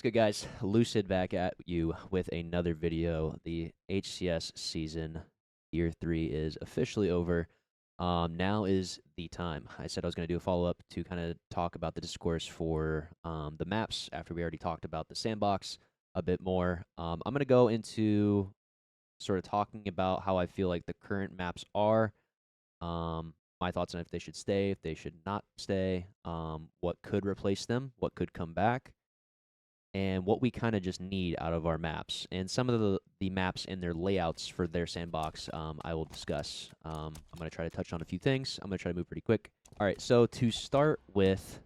Good, guys? Lucid back at you with another video. The HCS season year 3 is officially over. Now is the time. I said I was going to do a follow-up to kind of talk about the discourse for the maps after we already talked about the sandbox a bit more. I'm going to go into sort of talking about how I feel like the current maps are, my thoughts on if they should stay, if they should not stay, what could replace them, what could come back, and what we kind of just need out of our maps. And some of the maps and their layouts for their sandbox I will discuss. I'm going to try to touch on a few things. I'm going to try to move pretty quick. All right, so to start with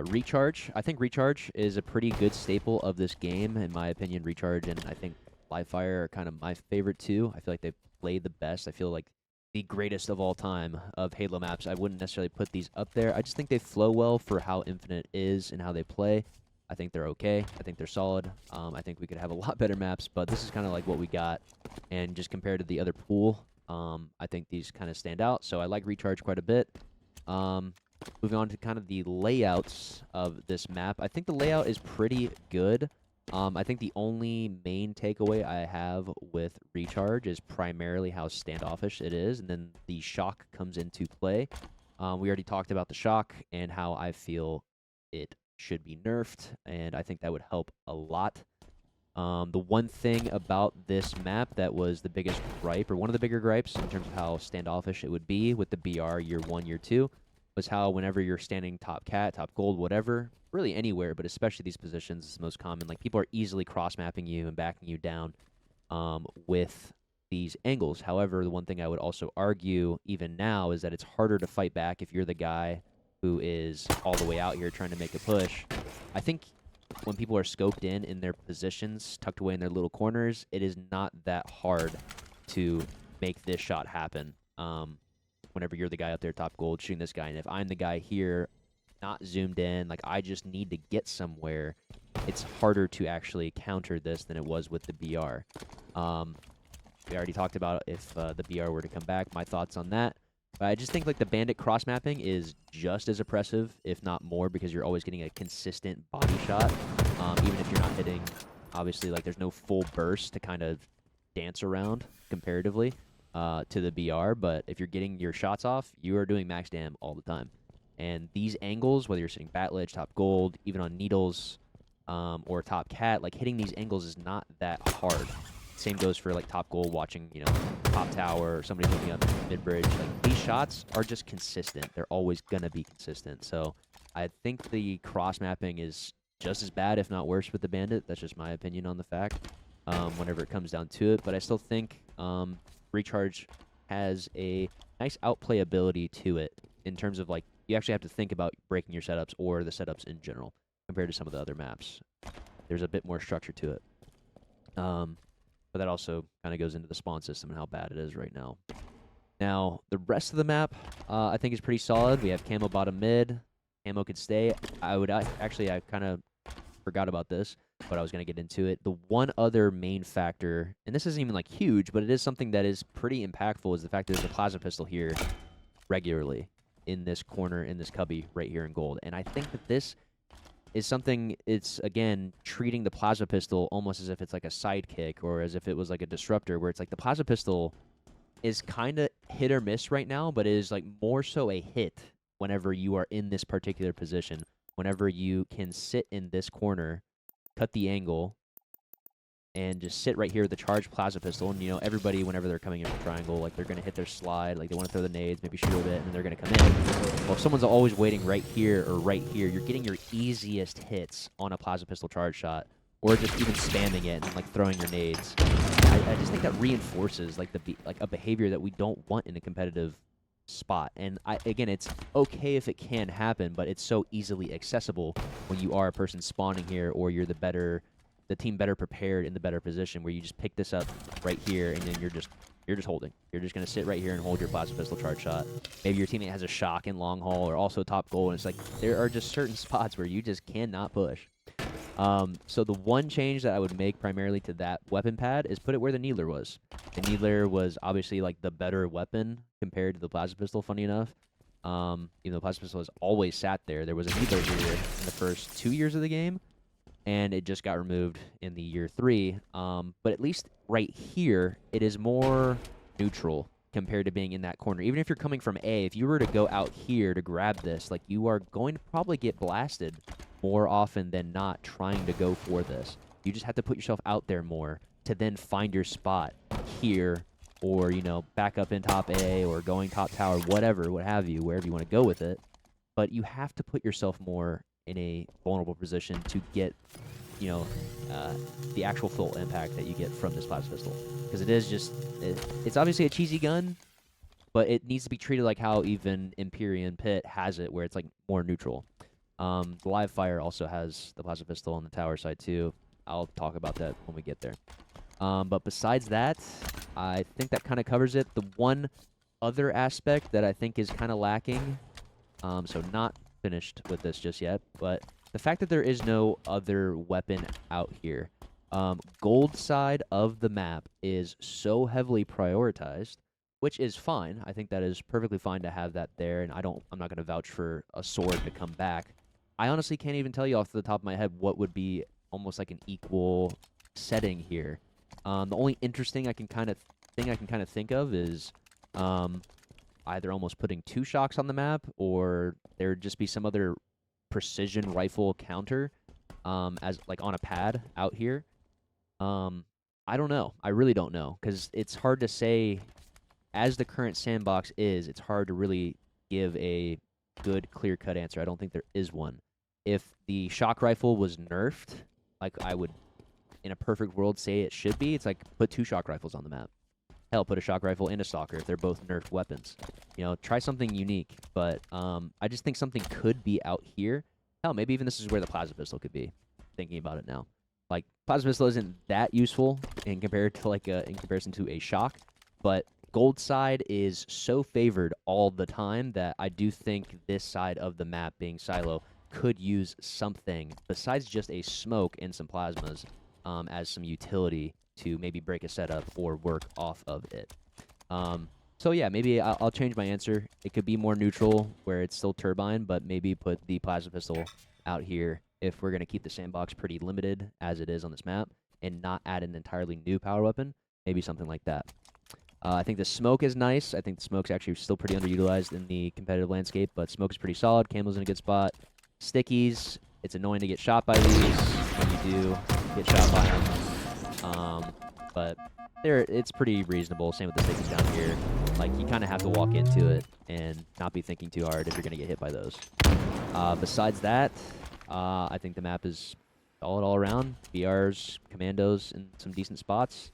Recharge. I think Recharge is a pretty good staple of this game, in my opinion. Recharge and I think Livefire are kind of my favorite too. I feel like they play the best. I feel like the greatest of all time of Halo maps. I wouldn't necessarily put these up there. I just think they flow well for how Infinite is and how they play. I think they're okay. I think they're solid. I think we could have a lot better maps, but this is kind of like what we got. And just compared to the other pool, I think these kind of stand out. So I like Recharge quite a bit. Moving on to kind of the layouts of this map. I think the layout is pretty good. I think the only main takeaway I have with Recharge is primarily how standoffish it is, and then the shock comes into play. We already talked about the shock and how I feel it should be nerfed, and I think that would help a lot. The one thing about this map that was the biggest gripe, or one of the bigger gripes in terms of how standoffish it would be with the BR year 1, year 2, was how whenever you're standing top cat, top gold, whatever, really anywhere, but especially these positions is most common. Like, people are easily cross-mapping you and backing you down with these angles. However, the one thing I would also argue even now is that it's harder to fight back if you're the guy who is all the way out here trying to make a push. I think when people are scoped in their positions, tucked away in their little corners, it is not that hard to make this shot happen. Whenever you're the guy out there top gold shooting this guy, and if I'm the guy here not zoomed in, like I just need to get somewhere, it's harder to actually counter this than it was with the BR. We already talked about if the BR were to come back, my thoughts on that. But I just think like the bandit cross mapping is just as oppressive, if not more, because you're always getting a consistent body shot, even if you're not hitting. Obviously, like there's no full burst to kind of dance around comparatively to the BR. But if you're getting your shots off, you are doing max dam all the time. And these angles, whether you're sitting bat ledge, top gold, even on needles, or top cat, like hitting these angles is not that hard. Same goes for like top gold, watching, you know, top tower or somebody looking up mid bridge. Like, these shots are just consistent. They're always gonna be consistent. So I think the cross mapping is just as bad, if not worse, with the bandit. That's just my opinion on the fact. Whenever it comes down to it, but I still think Recharge has a nice outplay ability to it in terms of like you actually have to think about breaking your setups or the setups in general compared to some of the other maps. There's a bit more structure to it. But that also kind of goes into the spawn system and how bad it is right now. Now, the rest of the map, I think is pretty solid. We have camo bottom mid. Camo could stay. Actually, I kind of forgot about this, but I was going to get into it. The one other main factor, and this isn't even like huge, but it is something that is pretty impactful, is the fact that there's a plasma pistol here regularly in this corner, in this cubby right here in gold. And I think that this is something, it's, again, treating the plasma pistol almost as if it's like a sidekick or as if it was like a disruptor, where it's like the plasma pistol is kind of hit or miss right now, but it is like more so a hit whenever you are in this particular position. Whenever you can sit in this corner, cut the angle, and just sit right here with the charged plasma pistol, and, you know, everybody, whenever they're coming in from triangle, like, they're going to hit their slide, like, they want to throw the nades, maybe shield it, and then they're going to come in. Well, if someone's always waiting right here or right here, you're getting your easiest hits on a plasma pistol charge shot, or just even spamming it and, like, throwing your nades. I just think that reinforces, like, a behavior that we don't want in a competitive spot. And, again, it's okay if it can happen, but it's so easily accessible when you are a person spawning here, or you're the team better prepared in the better position, where you just pick this up right here, and then you're just holding. You're just going to sit right here and hold your plasma pistol charge shot. Maybe your teammate has a shock in long haul or also top goal, and it's like there are just certain spots where you just cannot push. So the one change that I would make primarily to that weapon pad is put it where the Needler was. The Needler was obviously like the better weapon compared to the plasma pistol, funny enough. Even though the plasma pistol has always sat there. There was a Needler here in the first 2 years of the game. and it just got removed in the year 3. But at least right here, it is more neutral compared to being in that corner. Even if you're coming from A, if you were to go out here to grab this, like, you are going to probably get blasted more often than not trying to go for this. You just have to put yourself out there more to then find your spot here, or, you know, back up in top A or going top tower, whatever, what have you, wherever you want to go with it. But you have to put yourself more in a vulnerable position to get, you know, the actual full impact that you get from this plasma pistol. Because it is just, it's obviously a cheesy gun, but it needs to be treated like how even Empyrean Pit has it, where it's like more neutral. The Live Fire also has the plasma pistol on the tower side too. I'll talk about that when we get there. But besides that, I think that kind of covers it. The one other aspect that I think is kind of lacking, so not finished with this just yet, but the fact that there is no other weapon out here. Gold side of the map is so heavily prioritized, which is fine. I think that is perfectly fine to have that there, and I'm not going to vouch for a sword to come back. I honestly can't even tell you off the top of my head what would be almost like an equal setting here. The only interesting I can kind of think of is either almost putting 2 shocks on the map, or there would just be some other precision rifle counter as like on a pad out here. I don't know. I really don't know, because it's hard to say. As the current sandbox is, it's hard to really give a good, clear-cut answer. I don't think there is one. If the shock rifle was nerfed, like I would, in a perfect world, say it should be, it's like put 2 shock rifles on the map. Hell, put a shock rifle and a stalker if they're both nerfed weapons. You know, try something unique. But I just think something could be out here. Hell, maybe even this is where the plasma pistol could be. Thinking about it now, like plasma pistol isn't that useful in comparison to a shock, but gold side is so favored all the time that I do think this side of the map, being silo, could use something besides just a smoke and some plasmas as some utility to maybe break a setup or work off of it. So yeah, maybe I'll change my answer. It could be more neutral, where it's still turbine, but maybe put the plasma pistol out here if we're going to keep the sandbox pretty limited as it is on this map and not add an entirely new power weapon. Maybe something like that. I think the smoke is nice. I think the smoke's actually still pretty underutilized in the competitive landscape, but smoke is pretty solid. Camo's in a good spot. Stickies, it's annoying to get shot by these when you do get shot by them. But it's pretty reasonable. Same with the stickies down here. Like, you kind of have to walk into it and not be thinking too hard if you're going to get hit by those. Besides that, I think the map is solid all around. BRs, commandos in some decent spots.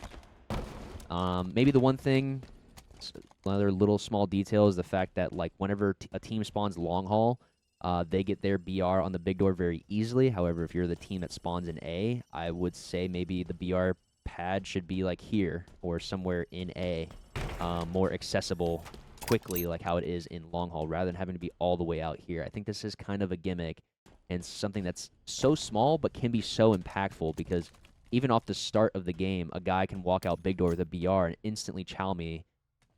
Maybe the one thing, another little small detail, is the fact that, like, whenever a team spawns long haul, they get their BR on the big door very easily. However, if you're the team that spawns in A, I would say maybe the BR pad should be like here or somewhere in A, more accessible quickly, like how it is in long haul, rather than having to be all the way out here. I think this is kind of a gimmick and something that's so small but can be so impactful, because even off the start of the game, a guy can walk out big door with a BR and instantly chow me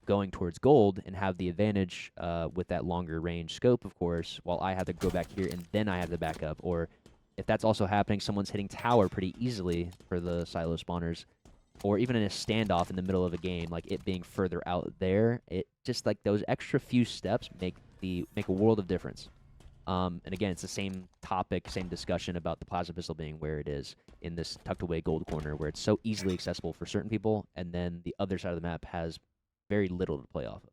going towards gold and have the advantage with that longer range scope, of course, while I have to go back here and then I have the backup. Or if that's also happening, someone's hitting tower pretty easily for the silo spawners, or even in a standoff in the middle of a game, like it being further out there, it just, like, those extra few steps make a world of difference. And again, it's the same topic, same discussion about the plasma pistol being where it is in this tucked away gold corner, where it's so easily accessible for certain people, and then the other side of the map has very little to play off of.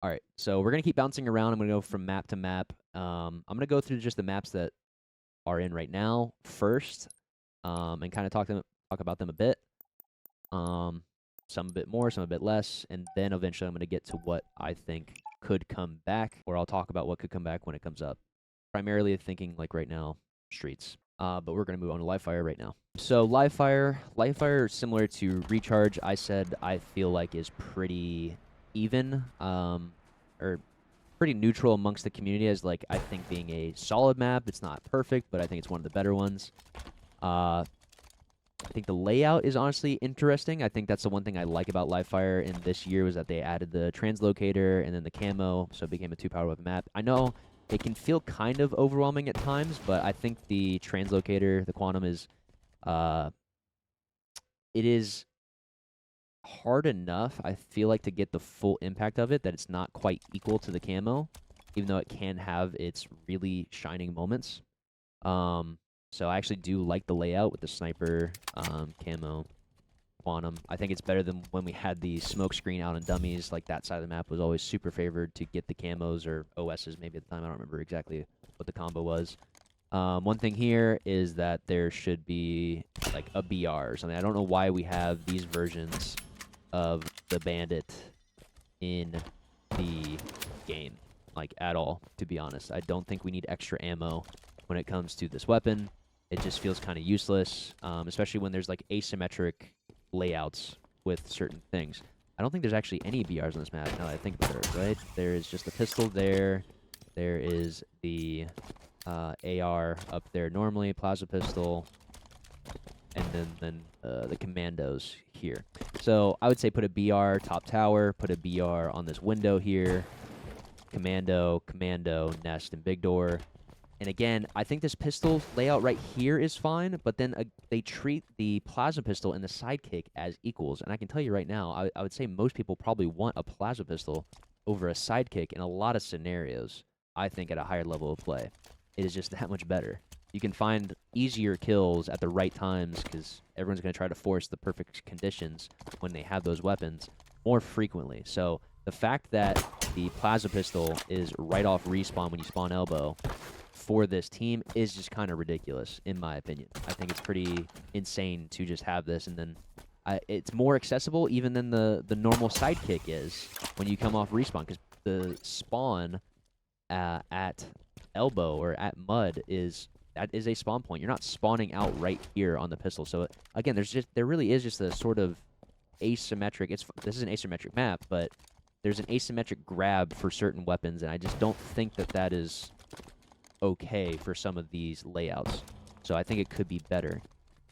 All right, so we're going to keep bouncing around. I'm going to go from map to map. I'm going to go through just the maps that are in right now first, and kind of talk about them a bit. Some a bit more, some a bit less, and then eventually I'm going to get to what I think could come back, or I'll talk about what could come back when it comes up. Primarily thinking, like, right now, streets. But we're going to move on to live fire right now. So live fire, similar to recharge, I said I feel like is pretty even, or pretty neutral amongst the community, as, like, I think being a solid map. It's not perfect, but I think it's one of the better ones. I think the layout is honestly interesting. I think that's the one thing I like about live fire in this year, was that they added the translocator and then the camo, so it became a 2-power weapon map. I know it can feel kind of overwhelming at times, but I think the translocator, the quantum, is uh, it is hard enough, I feel like, to get the full impact of it, that it's not quite equal to the camo, even though it can have its really shining moments. So I actually do like the layout with the sniper camo quantum. I think it's better than when we had the smoke screen out in dummies. Like, that side of the map was always super favored to get the camos or OSs maybe at the time. I don't remember exactly what the combo was. One thing here is that there should be like a BR or something. I don't know why we have these versions of the bandit in the game, like, at all, to be honest. I don't think we need extra ammo when it comes to this weapon. It just feels kind of useless, especially when there's like asymmetric layouts with certain things. I don't think there's actually any BRs on this map now that I think about it, right? There is just a pistol there. There is the AR up there normally, plasma pistol, and then the commandos here. So I would say put a BR top tower, put a BR on this window here, commando, nest, and big door. And again, I think this pistol layout right here is fine, but then they treat the plasma pistol and the sidekick as equals. And I can tell you right now, I would say most people probably want a plasma pistol over a sidekick in a lot of scenarios, I think, at a higher level of play. It is just that much better. You can find easier kills at the right times because everyone's going to try to force the perfect conditions when they have those weapons more frequently. So the fact that the plasma pistol is right off respawn when you spawn elbow for this team is just kind of ridiculous, in my opinion. I think it's pretty insane to just have this, and then it's more accessible even than the normal sidekick is when you come off respawn, because the spawn at elbow or at mud that is a spawn point. You're not spawning out right here on the pistol. So again, there really is just a sort of asymmetric. This is an asymmetric map, but there's an asymmetric grab for certain weapons, and I just don't think that is okay for some of these layouts. So I think it could be better.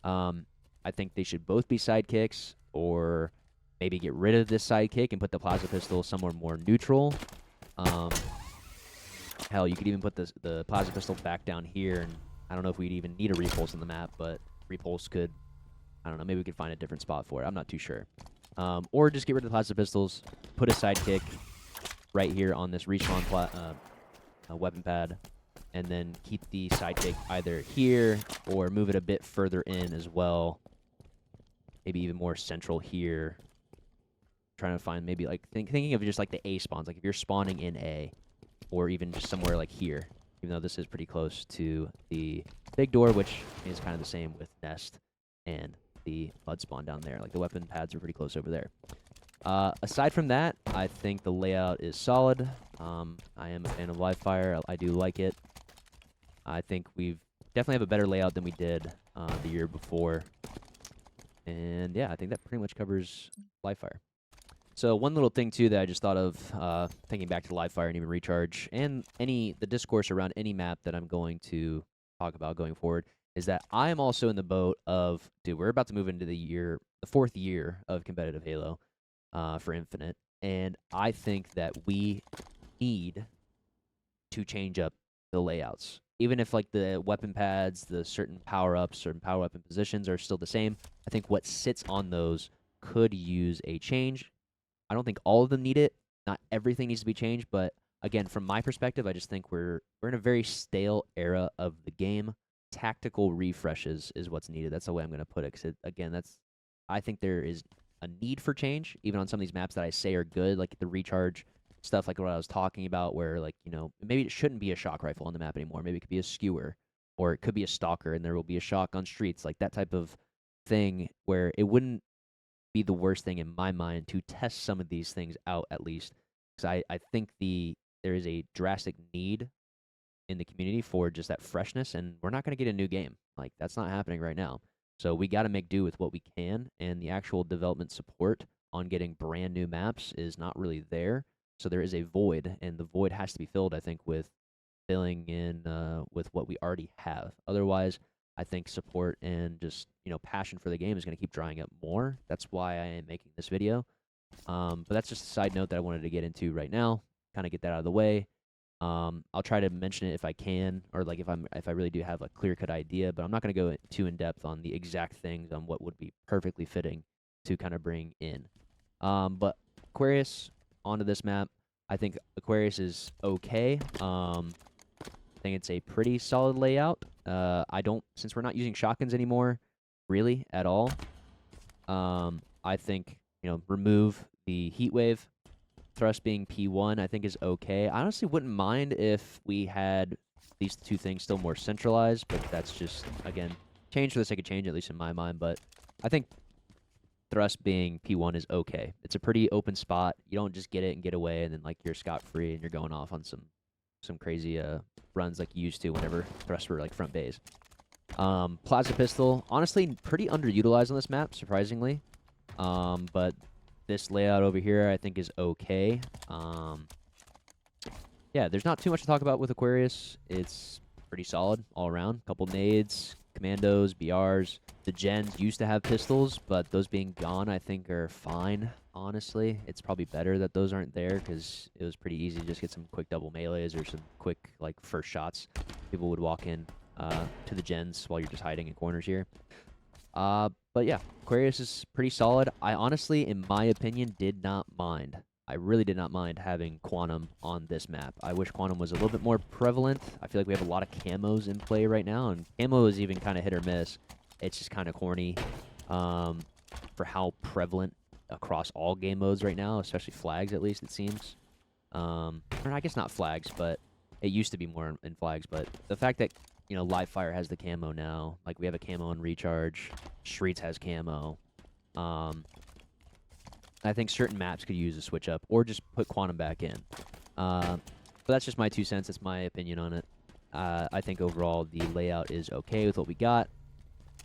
I think they should both be sidekicks, or maybe get rid of this sidekick and put the plasma pistol somewhere more neutral. Hell, you could even put the plasma pistol back down here, and I don't know if we'd even need a repulse in the map, but repulse could, I don't know, maybe we could find a different spot for it. I'm not too sure. Or just get rid of the plasma pistols, put a sidekick right here on this respawn weapon pad, and then keep the sidekick either here or move it a bit further in as well. Maybe even more central here. Trying to find maybe like thinking of just like the A spawns, like if you're spawning in A, or even just somewhere like here, even though this is pretty close to the big door, which is kind of the same with nest and the mud spawn down there. Like, the weapon pads are pretty close over there. Aside from that, I think the layout is solid. I am a fan of live fire. I do like it. I think we've definitely have a better layout than we did the year before. And yeah, I think that pretty much covers live fire. So one little thing too that I just thought of, thinking back to live fire and even recharge, and the discourse around any map that I'm going to talk about going forward, is that I am also in the boat of, dude, we're about to move into the 4th year of competitive Halo for Infinite, and I think that we need to change up the layouts. Even if like the weapon pads, the certain power-ups, certain power weapon positions are still the same, I think what sits on those could use a change. I don't think all of them need it. Not everything needs to be changed, but again, from my perspective, I just think we're in a very stale era of the game. Tactical refreshes is what's needed. That's the way I'm going to put it. Because again, I think there is a need for change, even on some of these maps that I say are good, like the recharge stuff, like what I was talking about, where, like, maybe it shouldn't be a shock rifle on the map anymore. Maybe it could be a skewer, or it could be a stalker, and there will be a shock on streets, like that type of thing, where it wouldn't be the worst thing in my mind to test some of these things out, at least, because I think there is a drastic need in the community for just that freshness, and we're not going to get a new game. Like, that's not happening right now. So we got to make do with what we can, and the actual development support on getting brand new maps is not really there. So there is a void, and the void has to be filled, I think, with filling in with what we already have. Otherwise, I think support and just, passion for the game is going to keep drying up more. That's why I am making this video. But that's just a side note that I wanted to get into right now, kind of get that out of the way. I'll try to mention it if I can, or like if I really do have a clear-cut idea, but I'm not going to go too in depth on the exact things on what would be perfectly fitting to kind of bring in. But Aquarius onto this map, I think Aquarius is okay. I think it's a pretty solid layout. Since we're not using shotguns anymore, really at all. I think remove the heat wave. Thrust being P1, I think is okay. I honestly wouldn't mind if we had these two things still more centralized, but that's just, again, change for the sake of change, at least in my mind. But I think thrust being P1 is okay. It's a pretty open spot. You don't just get it and get away, and then like you're scot-free and you're going off on some crazy runs like you used to whenever thrusts were like front bays. Plasma pistol, honestly, pretty underutilized on this map, surprisingly. But this layout over here, I think, is okay. Yeah, there's not too much to talk about with Aquarius. It's pretty solid all around. Couple nades, commandos, BRs. The gens used to have pistols, but those being gone, I think, are fine, honestly. It's probably better that those aren't there because it was pretty easy to just get some quick double melees or some quick, like, first shots. People would walk in to the gens while you're just hiding in corners here. But yeah, Aquarius is pretty solid. I honestly, in my opinion, did not mind. I really did not mind having Quantum on this map. I wish Quantum was a little bit more prevalent. I feel like we have a lot of camos in play right now, and camo is even kind of hit or miss. It's just kind of corny for how prevalent across all game modes right now, especially flags, at least, it seems. Or I guess not flags, but it used to be more in flags. But the fact that Live Fire has the camo now. Like, we have a camo in Recharge. Streets has camo. I think certain maps could use a switch up, or just put Quantum back in. But that's just my 2 cents. That's my opinion on it. I think overall the layout is okay with what we got.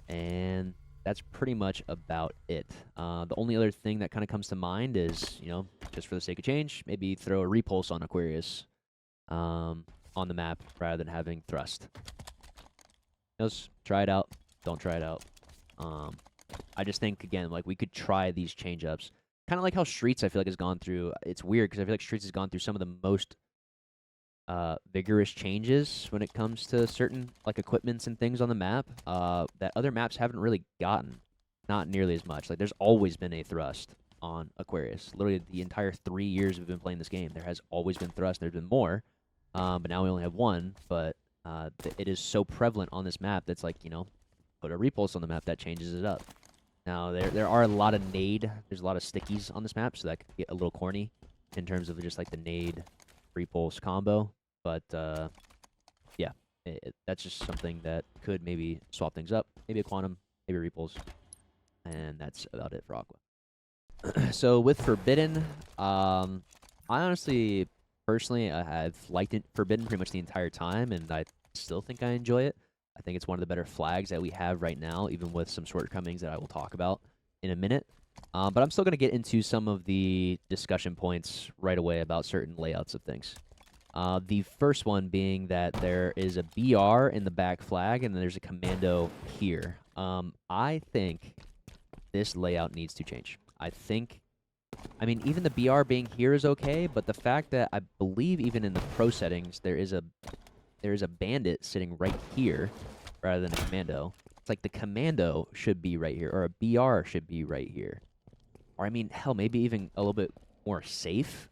And that's pretty much about it. The only other thing that kind of comes to mind is, just for the sake of change, maybe throw a repulse on Aquarius on the map rather than having thrust. Just try it out. Don't try it out. I just think, again, like, we could try these change-ups. Kind of like how Streets, I feel like, has gone through. It's weird because I feel like Streets has gone through some of the most vigorous changes when it comes to certain, like, equipments and things on the map that other maps haven't really gotten. Not nearly as much. Like, there's always been a thrust on Aquarius. Literally the entire 3 years we've been playing this game, there has always been thrust. There's been more, but now we only have one. But it is so prevalent on this map that's like, put a repulse on the map that changes it up. Now, there are a lot of nade. There's a lot of stickies on this map, so that could get a little corny in terms of just like the nade repulse combo. But yeah, that's just something that could maybe swap things up. Maybe a quantum, maybe a repulse, and that's about it for Aqua. So with Forbidden, I honestly, personally, I've liked Forbidden pretty much the entire time, and I still think I enjoy it. I think it's one of the better flags that we have right now, even with some shortcomings that I will talk about in a minute. But I'm still going to get into some of the discussion points right away about certain layouts of things. The first one being that there is a BR in the back flag, and then there's a commando here. I think this layout needs to change. I mean, even the BR being here is okay, but the fact that I believe even in the pro settings there is a bandit sitting right here rather than a commando. It's like the commando should be right here, or a BR should be right here. Or, I mean, hell, maybe even a little bit more safe.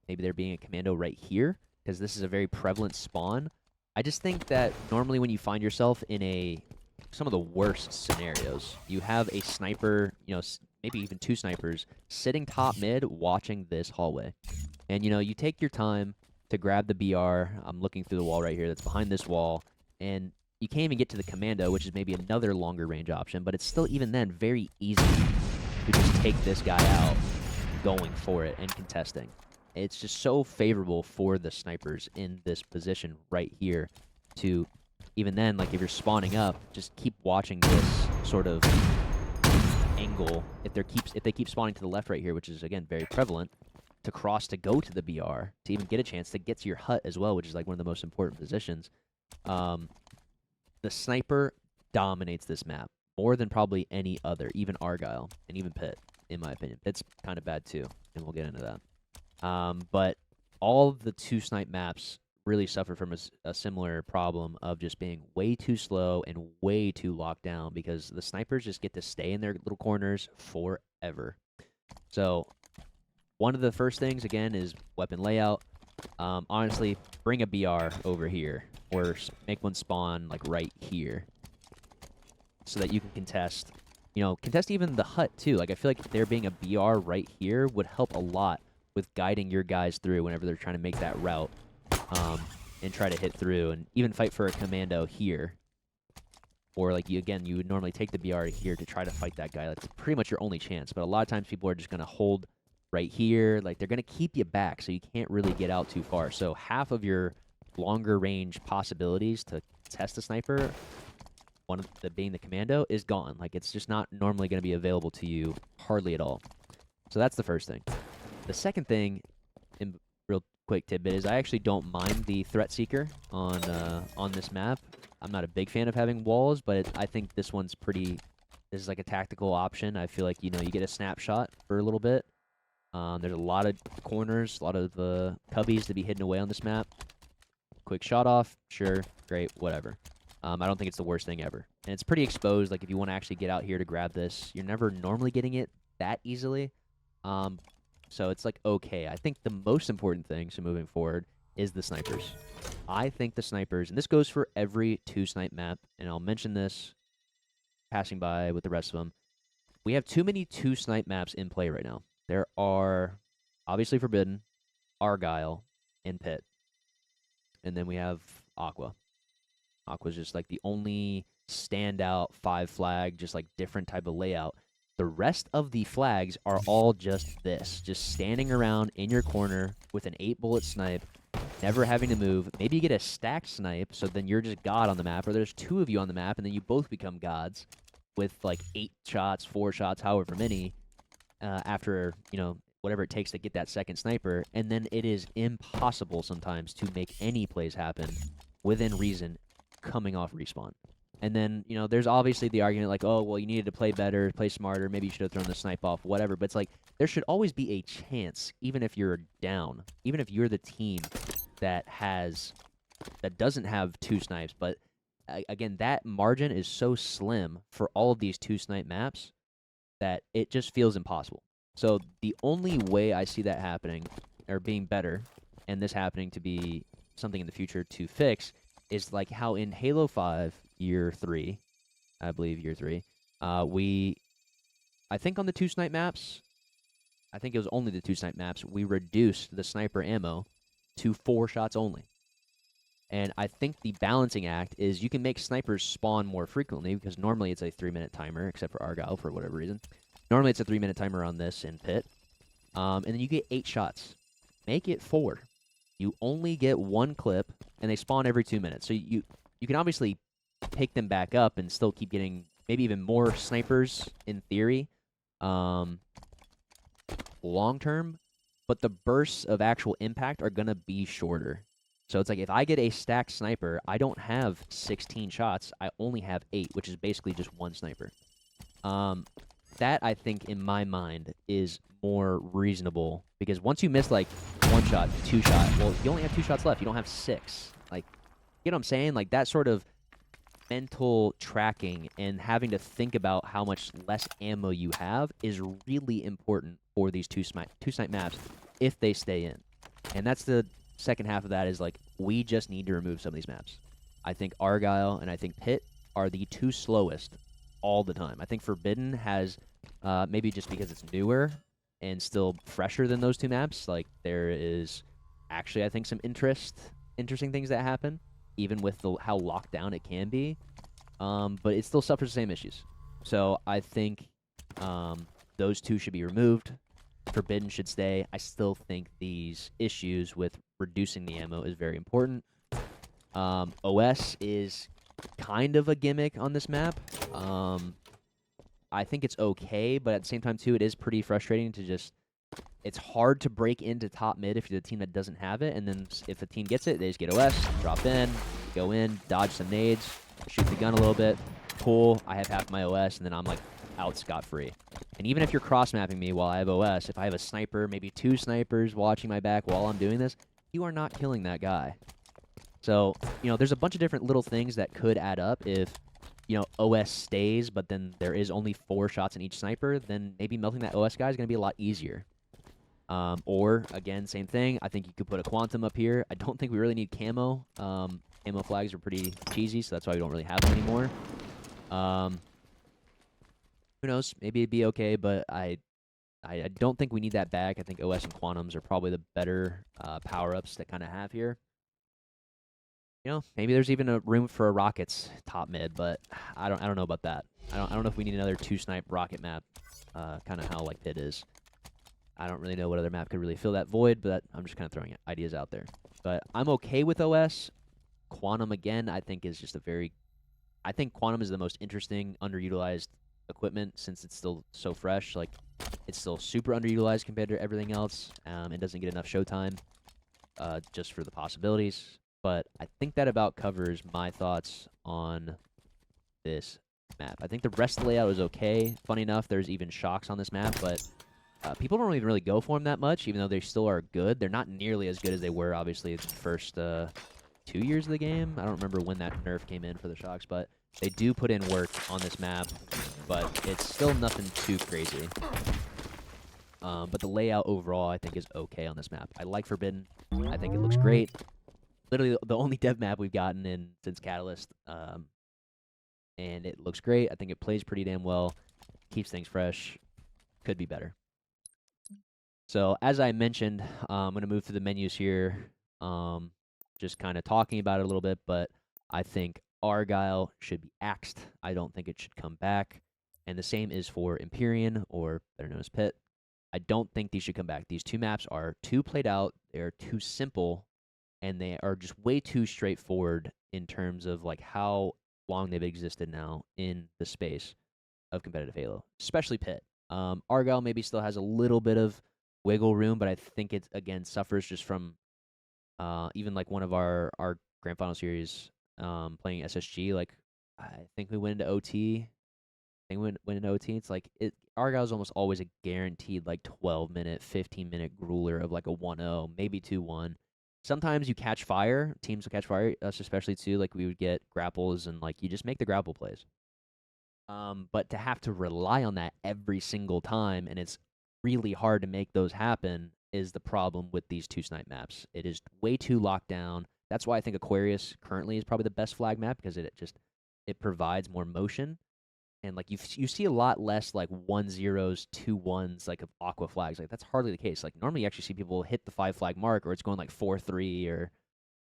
Maybe there being a commando right here, because this is a very prevalent spawn. I just think that normally when you find yourself in some of the worst scenarios, you have a sniper, maybe even 2 snipers, sitting top mid watching this hallway. And, you take your time to grab the BR. I'm looking through the wall right here that's behind this wall, and you can't even get to the commando, which is maybe another longer range option, but it's still, even then, very easy to just take this guy out going for it and contesting. It's just so favorable for the snipers in this position right here to, even then, like, if you're spawning up, just keep watching this sort of angle. If they keep spawning to the left right here, which is, again, very prevalent, to cross to go to the BR, to even get a chance to get to your hut as well, which is like one of the most important positions. The sniper dominates this map more than probably any other, even Argyle and even Pitt, in my opinion. Pitt's kind of bad too, and we'll get into that. But all of the 2 snipe maps really suffer from a similar problem of just being way too slow and way too locked down because the snipers just get to stay in their little corners forever. So one of the first things, again, is weapon layout. Honestly, bring a BR over here or make one spawn like right here so that you can contest. You know, contest even the hut too. Like I feel like there being a BR right here would help a lot with guiding your guys through whenever they're trying to make that route, and try to hit through, and even fight for a commando here. Or like you would normally take the BR here to try to fight that guy. That's pretty much your only chance. But a lot of times people are just gonna hold right here. Like they're gonna keep you back, so you can't really get out too far. So half of your longer range possibilities to test a sniper, one of the being the commando, is gone. Like it's just not normally going to be available to you hardly at all. So that's the first thing. The second thing, in real quick tidbit, is I actually don't mind the threat seeker on this map. I'm not a big fan of having walls, but I think this one's pretty. This is like a tactical option. I feel like you get a snapshot for a little bit. There's a lot of corners, a lot of cubbies to be hidden away on this map. Quick shot off, sure, great, whatever. I don't think it's the worst thing ever. And it's pretty exposed. Like, if you want to actually get out here to grab this, you're never normally getting it that easily. So it's, like, okay. I think the most important thing, so moving forward, is the snipers. I think the snipers, and this goes for every 2-snipe map, and I'll mention this passing by with the rest of them. We have too many 2-snipe maps in play right now. There are, obviously, Forbidden, Argyle, and Pit. And then we have Aqua. Aqua's just like the only standout 5-flag, just like different type of layout. The rest of the flags are all just this, just standing around in your corner with an 8-bullet snipe, never having to move. Maybe you get a stacked snipe, so then you're just God on the map, or there's 2 of you on the map, and then you both become gods with like 8 shots, 4 shots, however many, after, whatever it takes to get that second sniper. And then it is impossible sometimes to make any plays happen within reason coming off respawn. And then, there's obviously the argument like, oh, well, you needed to play better, play smarter, maybe you should have thrown the snipe off, whatever. But it's like, there should always be a chance, even if you're down, even if you're the team that doesn't have 2 snipes. But again, that margin is so slim for all of these 2-snipe maps that it just feels impossible. So the only way I see that happening, or being better, and this happening to be something in the future to fix, is like how in Halo 5 Year 3, I believe Year 3, I think on the 2-snipe maps, I think it was only the 2-snipe maps, we reduced the sniper ammo to 4 shots only. And I think the balancing act is you can make snipers spawn more frequently, because normally it's a 3-minute timer, except for Argyle for whatever reason. Normally it's a 3-minute timer on this in Pit. And then you get 8 shots. Make it 4. You only get 1 clip, and they spawn every 2 minutes. So you can obviously pick them back up and still keep getting maybe even more snipers in theory, long term. But the bursts of actual impact are going to be shorter. So it's like if I get a stacked sniper, I don't have 16 shots. I only have 8, which is basically just 1 sniper. That, I think, in my mind, is more reasonable. Because once you miss, like, 1 shot, 2 shot, well, you only have 2 shots left. You don't have 6. Like, you know what I'm saying? Like, that sort of mental tracking and having to think about how much less ammo you have is really important for these 2-snipe maps if they stay in. And that's the second half of that is, like, we just need to remove some of these maps. I think Argyle and I think Pit are the 2 slowest all the time. I think Forbidden has, maybe just because it's newer and still fresher than those 2 maps, like, there is actually, I think, some interesting things that happen, even with how locked down it can be. But it still suffers the same issues. So I think those 2 should be removed. Forbidden should stay. I still think these issues with reducing the ammo is very important. OS is kind of a gimmick on this map. I think it's okay, but at the same time, too, it is pretty frustrating to just... It's hard to break into top mid if you're the team that doesn't have it, and then if a team gets it, they just get OS, drop in, go in, dodge some nades, shoot the gun a little bit, pull, I have half my OS, and then I'm, like, out scot-free. And even if you're cross-mapping me while I have OS, if I have a sniper, maybe 2 snipers watching my back while I'm doing this, you are not killing that guy. So, there's a bunch of different little things that could add up if, OS stays, but then there is only 4 shots in each sniper, then maybe melting that OS guy is going to be a lot easier. Or, again, same thing. I think you could put a Quantum up here. I don't think we really need camo. Camo flags are pretty cheesy, so that's why we don't really have them anymore. Who knows? Maybe it'd be okay, but I don't think we need that back. I think OS and Quantums are probably the better power-ups that kind of have here. Maybe there's even a room for a Rockets top mid, but I don't know about that. I don't know if we need another 2-snipe rocket map, kind of how like Pit is. I don't really know what other map could really fill that void, but I'm just kind of throwing ideas out there. But I'm okay with OS. Quantum, again, I think is just I think Quantum is the most interesting, underutilized equipment since it's still so fresh. Like, it's still super underutilized compared to everything else. It doesn't get enough showtime just for the possibilities. But I think that about covers my thoughts on this map. I think the rest of the layout is okay. Funny enough, there's even shocks on this map, but people don't even really go for them that much, even though they still are good. They're not nearly as good as they were, obviously, the first 2 years of the game. I don't remember when that nerf came in for the shocks, but they do put in work on this map, but it's still nothing too crazy. But the layout overall, I think, is okay on this map. I like Forbidden. I think it looks great. Literally the only dev map we've gotten in since Catalyst, and it looks great. I think it plays pretty damn well, keeps things fresh, could be better. So as I mentioned, I'm going to move through the menus here, just kind of talking about it a little bit, but I think Argyle should be axed. I don't think it should come back, and the same is for Empyrean, or better known as Pit. I don't think these should come back. These 2 maps are too played out, they're too simple, and they are just way too straightforward in terms of like how long they've existed now in the space of competitive Halo, especially Pit. Argyle maybe still has a little bit of wiggle room, but I think it, again, suffers just from even like one of our Grand Final Series playing SSG. Like, I think we went into OT. I think we went into OT. It's like, Argyle's almost always a guaranteed like 12-minute, 15-minute grueler of like a 1-0, maybe 2-1. Sometimes you catch fire. Teams will catch fire, us especially too. Like, we would get grapples, and like you just make the grapple plays. But to have to rely on that every single time, and it's really hard to make those happen, is the problem with these 2-snipe maps. It is way too locked down. That's why I think Aquarius currently is probably the best flag map, because it provides more motion. And like you see a lot less like 1-0s, 2-1s like of Aqua flags. Like, that's hardly the case. Like, normally you actually see people hit the 5 flag mark, or it's going like 4-3 or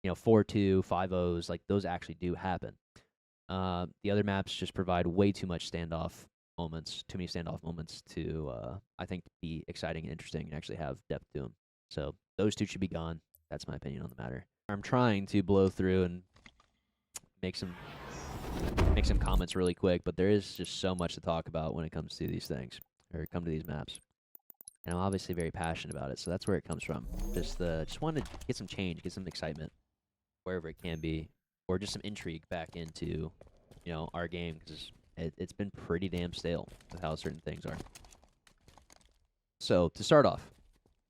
4-2, 5-0s. Like, those actually do happen. The other maps just provide way too much standoff moments, too many standoff moments to I think be exciting and interesting and actually have depth to them. So those 2 should be gone. That's my opinion on the matter. I'm trying to blow through and make some comments really quick, but there is just so much to talk about when it comes to these things, or come to these maps. And I'm obviously very passionate about it, so that's where it comes from. Just wanted to get some change, get some excitement, wherever it can be, or just some intrigue back into, our game, because it's been pretty damn stale with how certain things are. So to start off,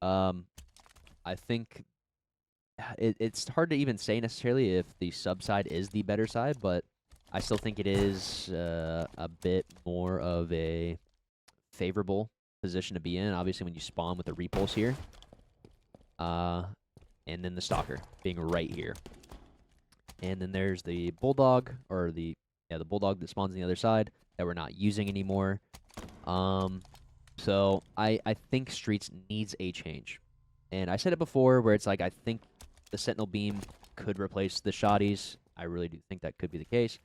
I think it's hard to even say necessarily if the sub side is the better side, but I still think it is a bit more of a favorable position to be in. Obviously, when you spawn with the repulse here, and then the stalker being right here, and then there's the bulldog, or the bulldog that spawns on the other side that we're not using anymore. So I think Streets needs a change, and I said it before, where it's like, I think the Sentinel Beam could replace the shotties. I really do think that could be the case.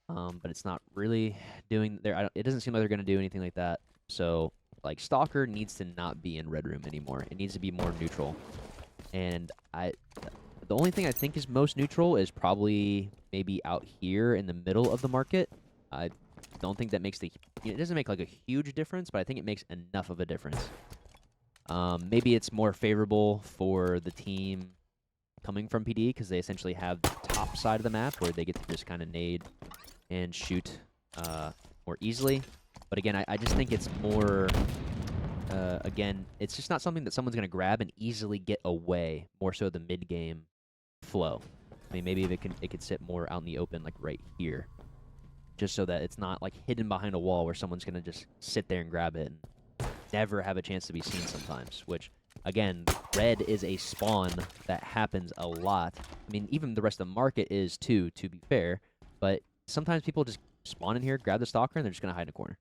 But it's not really doing there. It doesn't seem like they're going to do anything like that. So, like, Stalker needs to not be in Red Room anymore. It needs to be more neutral. And the only thing I think is most neutral is probably maybe out here in the middle of the market. I don't think that makes it doesn't make like a huge difference, but I think it makes enough of a difference. Maybe it's more favorable for the team coming from PD, because they essentially have the top side of the map where they get to just kind of nade and shoot more easily. But again, I just think it's more, again, it's just not something that someone's going to grab and easily get away, more so the mid-game flow. mean, maybe if it could sit more out in the open, like right here, just so that it's not like hidden behind a wall where someone's gonna just sit there and grab it and never have a chance to be seen sometimes. Which, again, red is a spawn that happens a lot. I mean, even the rest of the market is too, to be fair. But sometimes people just spawn in here, grab the stalker, and they're just gonna hide in a corner.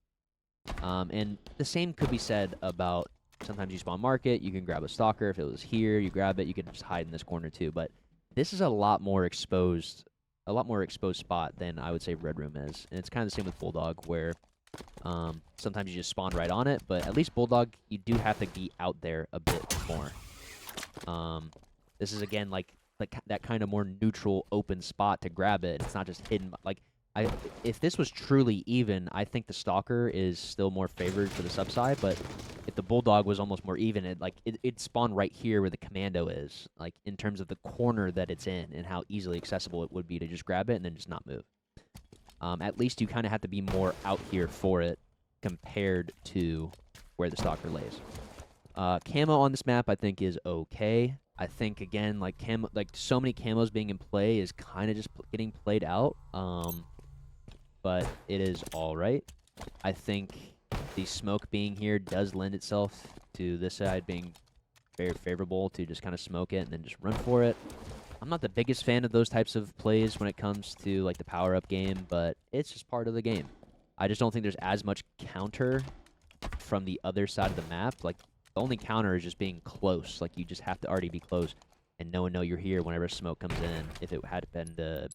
And the same could be said about sometimes you spawn market, you can grab a stalker. If it was here, you grab it, you could just hide in this corner too. But this is a lot more exposed spot than I would say Red Room is. And it's kind of the same with Bulldog, where sometimes you just spawn right on it, but at least Bulldog, you do have to be out there a bit more. This is, again, like that kind of more neutral, open spot to grab it. It's not just hidden. Like, if this was truly even, I think the Stalker is still more favored for the sub side, but if the Bulldog was almost more even, it'd spawn right here where the Commando is, like, in terms of the corner that it's in and how easily accessible it would be to just grab it and then just not move. At least you kind of have to be more out here for it compared to where the Stalker lays. Camo on this map, I think, is okay. I think, again, like so many camos being in play is kind of just getting played out. But it is all right. I think the smoke being here does lend itself to this side being very favorable to just kind of smoke it and then just run for it. I'm not the biggest fan of those types of plays when it comes to like the power-up game, but it's just part of the game. I just don't think there's as much counter from the other side of the map. Like, the only counter is just being close. Like, you just have to already be close and no one know you're here whenever smoke comes in. If it had been to,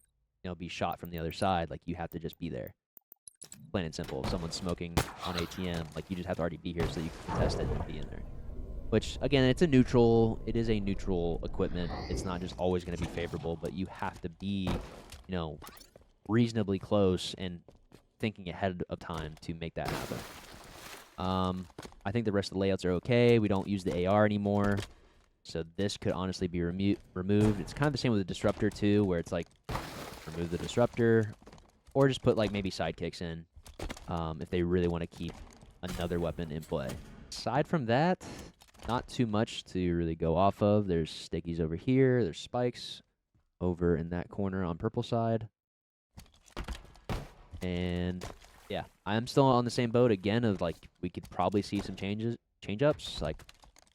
be shot from the other side, like, you have to just be there. Plain and simple. If someone's smoking on ATM, like, you just have to already be here so you can contest it and be in there. Which, again, it is a neutral equipment. It's not just always going to be favorable, but you have to be, reasonably close and thinking ahead of time to make that happen. I think the rest of the layouts are okay. We don't use the AR anymore, so this could honestly be removed. It's kind of the same with the Disruptor, too, where it's like, remove the Disruptor, or just put, like, maybe sidekicks in if they really want to keep another weapon in play. Aside from that, not too much to really go off of. There's stickies over here. There's spikes over in that corner on purple side. And, yeah, I'm still on the same boat again of, like, we could probably see some change-ups. Like,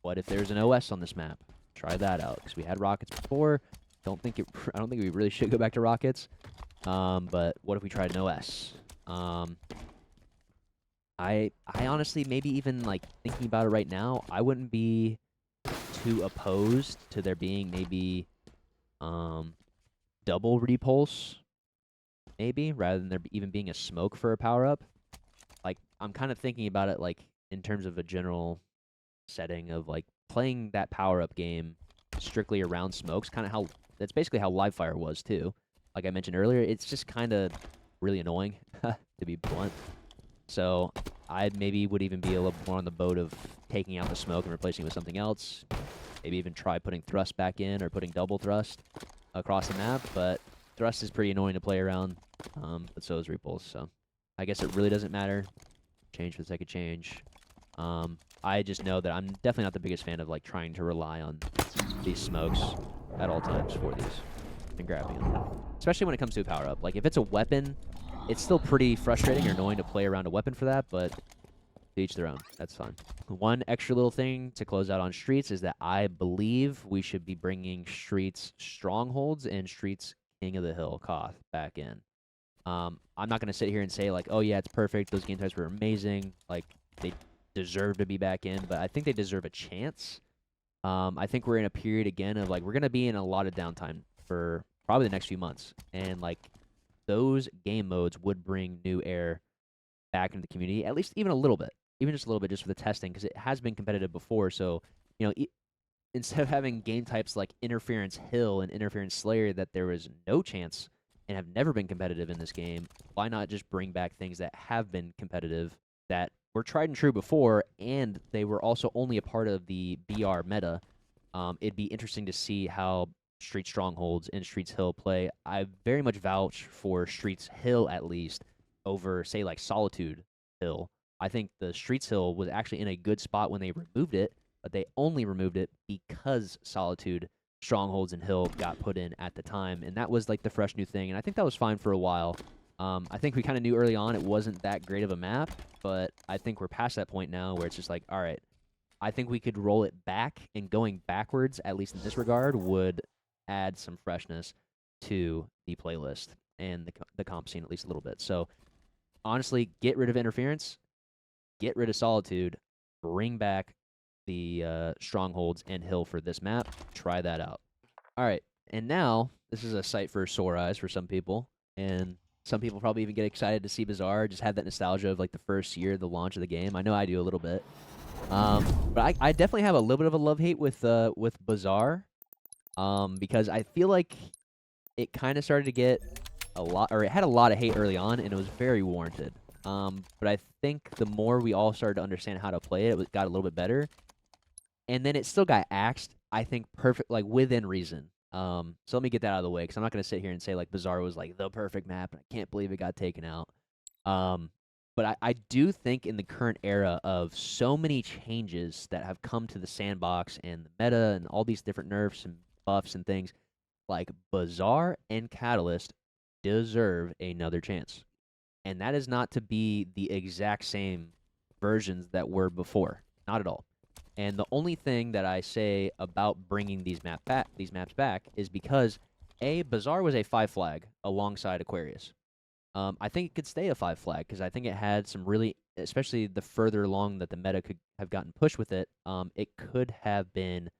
what if there's an OS on this map? Try that out, because we had rockets before. I don't think we really should go back to rockets. But what if we tried an OS? I honestly, maybe even, like, thinking about it right now, I wouldn't be too opposed to there being maybe double repulse, maybe, rather than there even being a smoke for a power-up. Like, I'm kind of thinking about it, like, in terms of a general setting of, like, playing that power-up game strictly around smokes, kind of how, that's basically how Livefire was, too. Like I mentioned earlier, it's just kind of really annoying, to be blunt. So I maybe would even be a little more on the boat of taking out the smoke and replacing it with something else. Maybe even try putting thrust back in or putting double thrust across the map. But thrust is pretty annoying to play around, but so is repulse. So I guess it really doesn't matter. Change for the sake of change. I just know that I'm definitely not the biggest fan of, like, trying to rely on these smokes at all times for these and grabbing them. Especially when it comes to a power-up. Like, if it's a weapon, it's still pretty frustrating or annoying to play around a weapon for that, but to each their own. That's fine. One extra little thing to close out on Streets is that I believe we should be bringing Streets Strongholds and Streets King of the Hill Koth back in. I'm not going to sit here and say, like, oh, yeah, it's perfect. Those game types were amazing. Like, they deserve to be back in, but I think they deserve a chance. I think we're in a period, again, of, like, we're going to be in a lot of downtime for probably the next few months. And, like, those game modes would bring new air back into the community, at least even a little bit. Even just a little bit, just for the testing, because it has been competitive before. So, instead of having game types like Interference Hill and Interference Slayer that there was no chance and have never been competitive in this game, why not just bring back things that have been competitive, that were tried and true before, and they were also only a part of the BR meta? It'd be interesting to see how Street Strongholds and Streets Hill play. I very much vouch for Streets Hill, at least, over, say, like Solitude Hill. I think the Streets Hill was actually in a good spot when they removed it, but they only removed it because Solitude strongholds and hill got put in at the time, and that was like the fresh new thing, and I think that was fine for a while. I think we kind of knew early on it wasn't that great of a map, but I think we're past that point now where it's just like, all right, I think we could roll it back, and going backwards, at least in this regard, would add some freshness to the playlist and the comp scene at least a little bit. So honestly, get rid of interference, get rid of solitude, bring back the strongholds and hill for this map. Try that out. All right, and now this is a sight for sore eyes for some people, and some people probably even get excited to see Bazaar, just have that nostalgia of like the first year, the launch of the game. I know I do a little bit. But I definitely have a little bit of a love-hate with Bazaar, because I feel like it kind of started to get a lot, or it had a lot of hate early on, and it was very warranted. But I think the more we all started to understand how to play it, it got a little bit better. And then it still got axed, I think, perfect, like within reason. So let me get that out of the way, because I'm not going to sit here and say like Bazaar was like the perfect map, and I can't believe it got taken out. But I do think in the current era of so many changes that have come to the sandbox and the meta and all these different nerfs and buffs and things, like Bazaar and Catalyst deserve another chance. And that is not to be the exact same versions that were before. Not at all. And the only thing that I say about bringing these maps back is because, A, Bazaar was a 5 flag alongside Aquarius. I think it could stay a 5 flag because I think it had some really, especially the further along that the meta could have gotten pushed with it, it could have been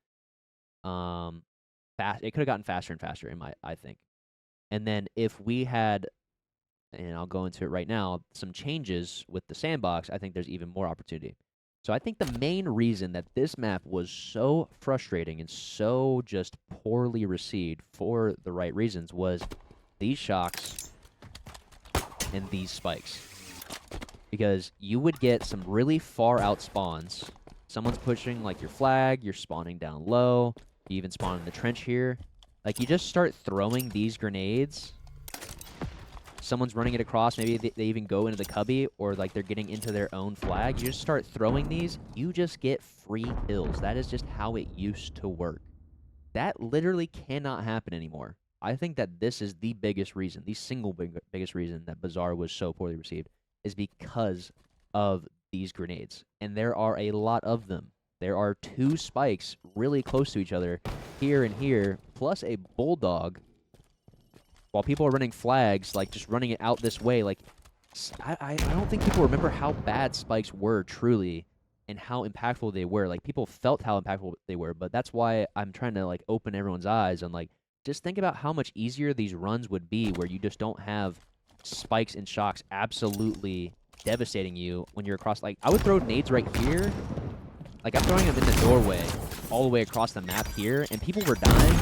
fast. It could have gotten faster and faster, I think. And then if we had, and I'll go into it right now, some changes with the sandbox, I think there's even more opportunity. So I think the main reason that this map was so frustrating and so just poorly received for the right reasons was these shocks and these spikes. Because you would get some really far out spawns. Someone's pushing like your flag, you're spawning down low, you even spawn in the trench here. Like you just start throwing these grenades. Someone's running it across, maybe they even go into the cubby, or like they're getting into their own flag. You just start throwing these, you just get free kills. That is just how it used to work. That literally cannot happen anymore. I think that this is the biggest reason, the single biggest reason that Bazaar was so poorly received, is because of these grenades. And there are a lot of them. There are 2 spikes really close to each other, here and here, plus a bulldog. While people are running flags, like just running it out this way, like I don't think people remember how bad spikes were truly and how impactful they were. Like people felt how impactful they were, but that's why I'm trying to like open everyone's eyes on like just think about how much easier these runs would be where you just don't have spikes and shocks absolutely devastating you when you're across. Like I would throw nades right here. Like I'm throwing them in the doorway all the way across the map here, and people were dying.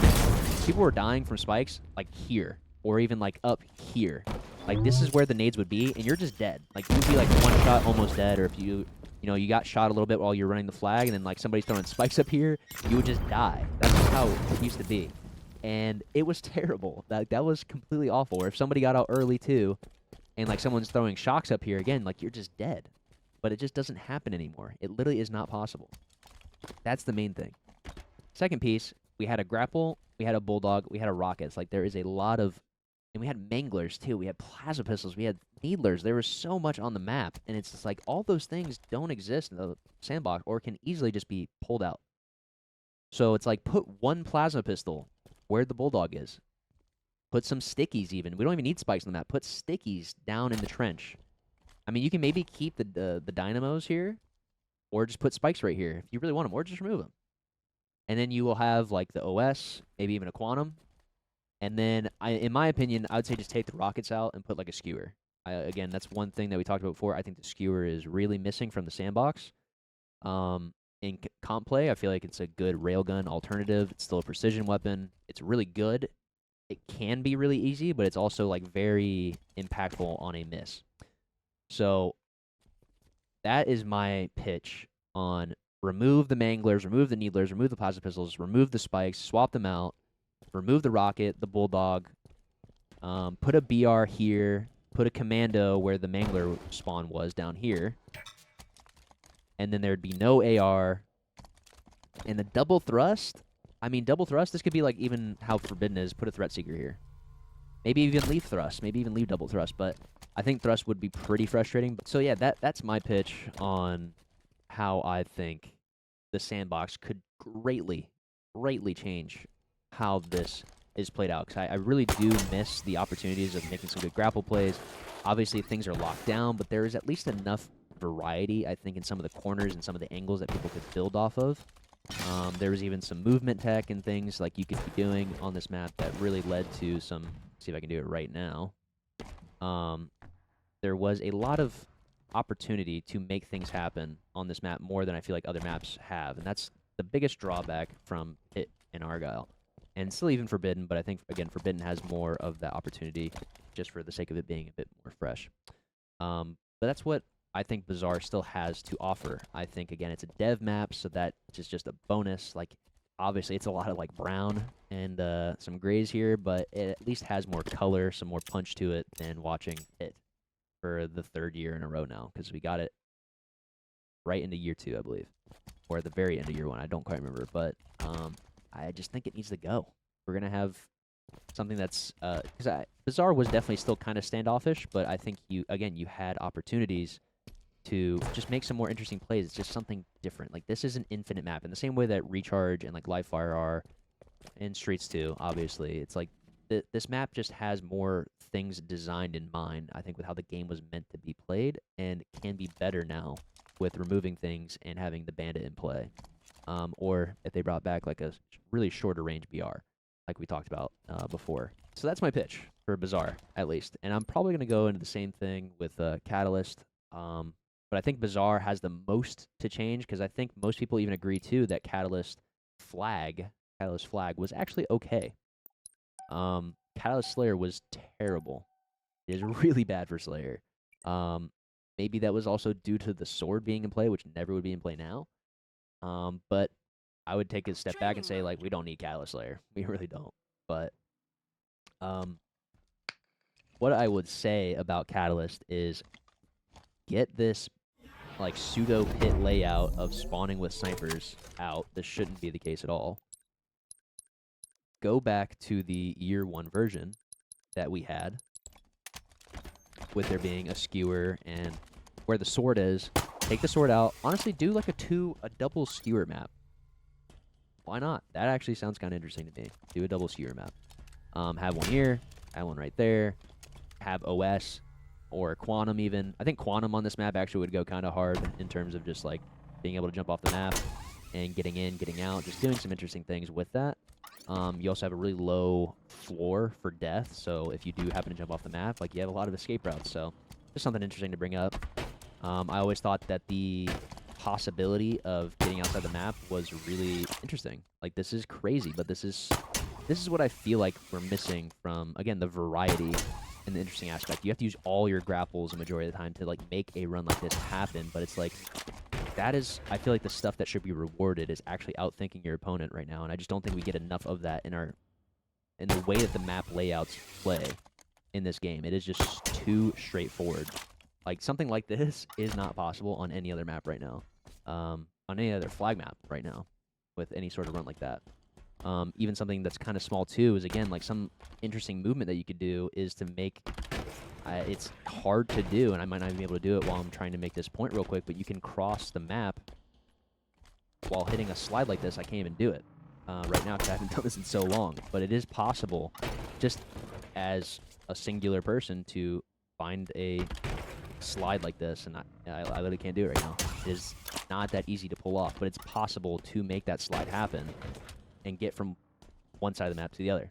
People were dying from spikes like here. Or even like up here. Like this is where the nades would be, and you're just dead. Like you'd be like 1 shot almost dead, or if you you got shot a little bit while you're running the flag, and then like somebody's throwing spikes up here, you would just die. That's just how it used to be. And it was terrible. That was completely awful. Or if somebody got out early too, and like someone's throwing shocks up here again, like you're just dead. But it just doesn't happen anymore. It literally is not possible. That's the main thing. Second piece, we had a grapple, we had a bulldog, we had a rockets. Like there is a lot of. And we had manglers, too. We had plasma pistols. We had needlers. There was so much on the map. And it's just like all those things don't exist in the sandbox or can easily just be pulled out. So it's like put 1 plasma pistol where the bulldog is. Put some stickies even. We don't even need spikes on the map. Put stickies down in the trench. I mean, you can maybe keep the dynamos here or just put spikes right here if you really want them, or just remove them. And then you will have like the OS, maybe even a quantum. And then, in my opinion, I would say just take the rockets out and put like a skewer. Again, that's one thing that we talked about before. I think the skewer is really missing from the sandbox. In comp play, I feel like it's a good railgun alternative. It's still a precision weapon. It's really good. It can be really easy, but it's also like very impactful on a miss. So that is my pitch on remove the manglers, remove the needlers, remove the plasma pistols, remove the spikes, swap them out. Remove the rocket, the bulldog, put a BR here, put a commando where the mangler spawn was down here, and then there'd be no AR. And the double thrust, I mean, double thrust, this could be like even how Forbidden is, put a Threat Seeker here. Maybe even leave thrust, maybe even leave double thrust, but I think thrust would be pretty frustrating. So yeah, that's my pitch on how I think the sandbox could greatly change how this is played out. Because I really do miss the opportunities of making some good grapple plays. Obviously, things are locked down, but there is at least enough variety, I think, in some of the corners and some of the angles that people could build off of. There was even some movement tech and things like you could be doing on this map that really led to some. See if I can do it right now. There was a lot of opportunity to make things happen on this map more than I feel like other maps have, and that's the biggest drawback from Pit and Argyle, and still even Forbidden. But I think again, Forbidden has more of that opportunity, just for the sake of it being a bit more fresh. But that's what I think Bazaar still has to offer. I think, again, it's a dev map, so that is just a bonus. Like, obviously, it's a lot of, like, brown and some grays here, but it at least has more color, some more punch to it than watching it for the 3rd year in a row now, because we got it right into year 2, I believe, or at the very end of year 1. I don't quite remember, but I just think it needs to go. We're going to have something that's because Bazaar was definitely still kind of standoffish, but I think you had opportunities to just make some more interesting plays. It's just something different. Like, this is an infinite map in the same way that Recharge and like Livefire are in Streets 2, obviously. It's like this map just has more things designed in mind, I think, with how the game was meant to be played, and can be better now with removing things and having the bandit in play. Or if they brought back like a really shorter range BR, like we talked about before. So that's my pitch for Bazaar, at least. And I'm probably going to go into the same thing with Catalyst. But I think Bazaar has the most to change, because I think most people even agree, too, that Catalyst Flag was actually okay. Catalyst Slayer was terrible. It is really bad for Slayer. Maybe that was also due to the sword being in play, which never would be in play now. But I would take a step back and say, like, we don't need Catalyst Slayer. We really don't. But what I would say about Catalyst is get this like pseudo pit layout of spawning with snipers out. This shouldn't be the case at all. Go back to the year 1 version that we had, with there being a skewer and where the sword is. Take the sword out. Honestly, do like a double skewer map. Why not? That actually sounds kind of interesting to me. Do a double skewer map. Have one here, have one right there. Have OS or Quantum even. I think Quantum on this map actually would go kind of hard in terms of just like being able to jump off the map and getting in, getting out, just doing some interesting things with that. You also have a really low floor for death, so if you do happen to jump off the map, like, you have a lot of escape routes, so just something interesting to bring up. I always thought that the possibility of getting outside the map was really interesting. Like, this is crazy, but this is what I feel like we're missing from, again, the variety and the interesting aspect. You have to use all your grapples the majority of the time to, like, make a run like this happen, but it's like, that is, I feel like the stuff that should be rewarded is actually outthinking your opponent right now, and I just don't think we get enough of that in the way that the map layouts play in this game. It is just too straightforward. Like, something like this is not possible on any other map right now. On any other flag map right now, with any sort of run like that. Even something that's kind of small too is, again, like, some interesting movement that you could do is to make. It's hard to do, and I might not even be able to do it while I'm trying to make this point real quick, but you can cross the map while hitting a slide like this. I can't even do it right now because I haven't done this in so long, but it is possible, just as a singular person, to find a slide like this, and I literally can't do it right now. It is not that easy to pull off, but it's possible to make that slide happen and get from one side of the map to the other.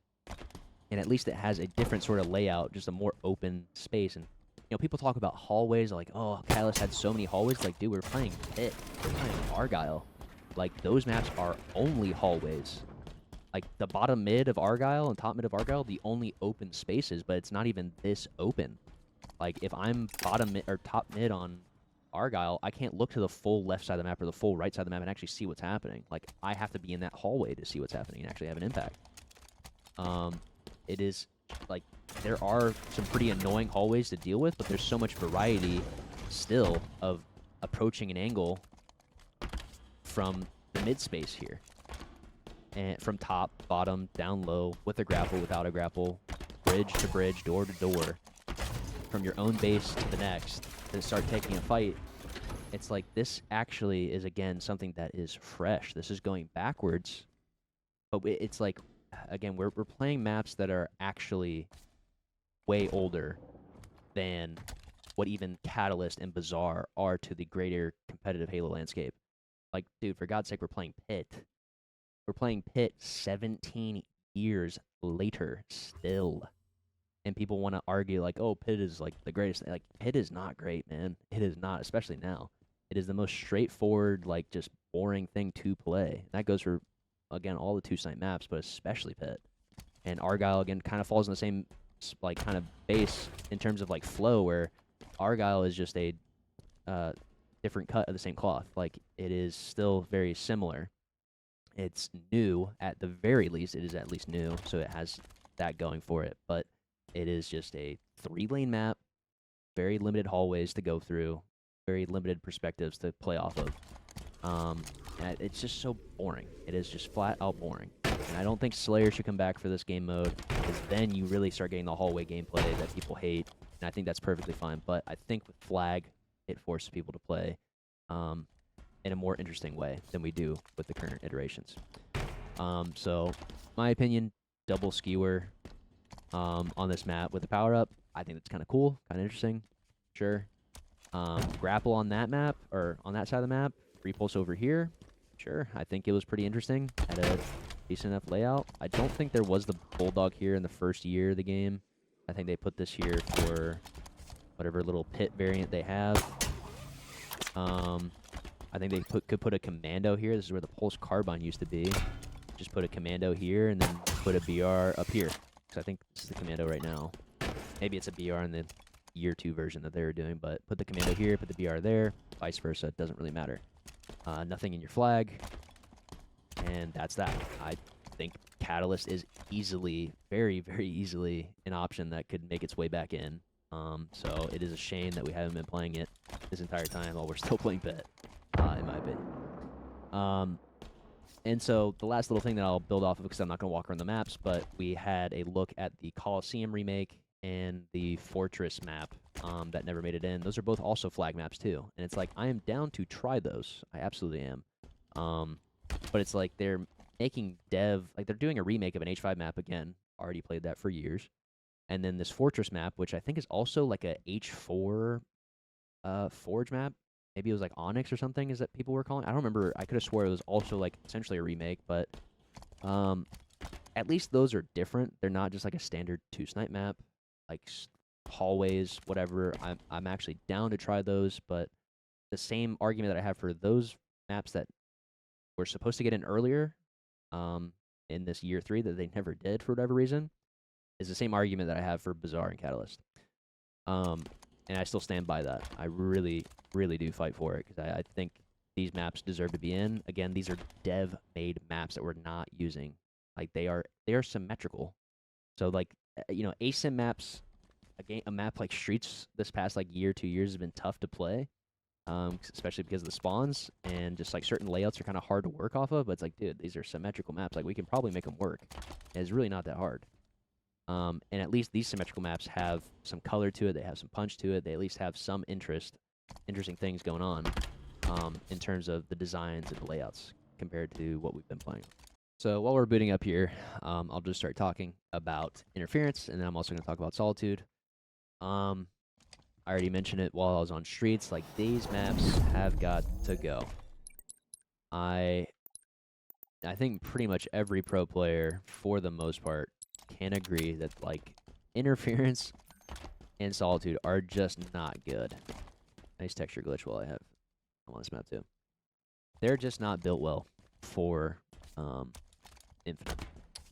And at least it has a different sort of layout, just a more open space. And, you know, people talk about hallways, like, oh, Catalyst had so many hallways. Like, dude, we're playing Pit. We're playing Argyle. Like, those maps are only hallways. Like, the bottom mid of Argyle and top mid of Argyle, the only open spaces, but it's not even this open. Like, if I'm bottom mid or top mid on Argyle, I can't look to the full left side of the map or the full right side of the map and actually see what's happening. Like, I have to be in that hallway to see what's happening and actually have an impact. It is, like, there are some pretty annoying hallways to deal with, but there's so much variety still of approaching an angle from the mid space here. and from top, bottom, down low, with a grapple, without a grapple, bridge to bridge, door to door, from your own base to the next, to start taking a fight. It's like this actually is, again, something that is fresh. This is going backwards, but it's like, again, we're playing maps that are actually way older than what even Catalyst and Bazaar are to the greater competitive Halo landscape. Like, dude, for God's sake, we're playing Pit. We're playing Pit 17 years later still. And people want to argue like, oh, Pit is like the greatest. Like, Pit is not great, man. It is not, especially now. It is the most straightforward, like, just boring thing to play. And that goes for, again, all the two-site maps, but especially Pit. And Argyle, again, kind of falls in the same, like, kind of base in terms of, like, flow, where Argyle is just a different cut of the same cloth. Like, it is still very similar. It's new, at the very least. It is at least new, so it has that going for it. But it is just a 3-lane map, very limited hallways to go through, very limited perspectives to play off of. And it's just so boring. It is just flat out boring. And I don't think Slayer should come back for this game mode, because then you really start getting the hallway gameplay that people hate, and I think that's perfectly fine. But I think with Flag, it forces people to play in a more interesting way than we do with the current iterations. So, my opinion, double skewer on this map with the power-up. I think that's kind of cool, kind of interesting. Sure. Grapple on that map, or on that side of the map. Repulse over here. Sure. I think it was pretty interesting. Had a decent enough layout. I don't think there was the Bulldog here in the first year of the game. I think they put this here for whatever little pit variant they have. I think they could put a commando here. This is where the Pulse Carbine used to be. Just put a commando here and then put a BR up here. So I think this is the commando right now. Maybe it's a BR in the year 2 version that they were doing, but put the commando here, put the BR there, vice versa. It doesn't really matter. Nothing in your flag. And that's that. I think Catalyst is easily, very, very easily, an option that could make its way back in. So it is a shame that we haven't been playing it this entire time while we're still playing Pit, in my opinion. And so the last little thing that I'll build off of, because I'm not going to walk around the maps, but we had a look at the Coliseum remake and the Fortress map that never made it in. Those are both also flag maps too. And it's like, I am down to try those. I absolutely am. But it's like they're making like they're doing a remake of an H5 map again. Already played that for years. And then this Fortress map, which I think is also like a H4 Forge map. Maybe it was like Onyx or something, is that people were calling? I don't remember. I could have swore it was also like essentially a remake, but at least those are different. They're not just like a standard 2-snipe map, like hallways, whatever. I'm actually down to try those, but the same argument that I have for those maps that were supposed to get in earlier in this year 3 that they never did for whatever reason is the same argument that I have for Bazaar and Catalyst. And I still stand by that. I really, really do fight for it, because I think these maps deserve to be in. Again, these are dev-made maps that we're not using. Like, they are symmetrical. So, like, asym maps, a map like Streets this past, like, year, 2 years has been tough to play, especially because of the spawns, and just, like, certain layouts are kind of hard to work off of, but it's like, dude, these are symmetrical maps. Like, we can probably make them work. And it's really not that hard. And at least these symmetrical maps have some color to it. They have some punch to it. They at least have some interesting things going on in terms of the designs and the layouts compared to what we've been playing. So while we're booting up here, I'll just start talking about interference, and then I'm also going to talk about Solitude. I already mentioned it while I was on Streets. Like, these maps have got to go. I think pretty much every pro player, for the most part, can agree that, like, interference and Solitude are just not good. Nice texture glitch while I'm on this map too. They're just not built well for Infinite.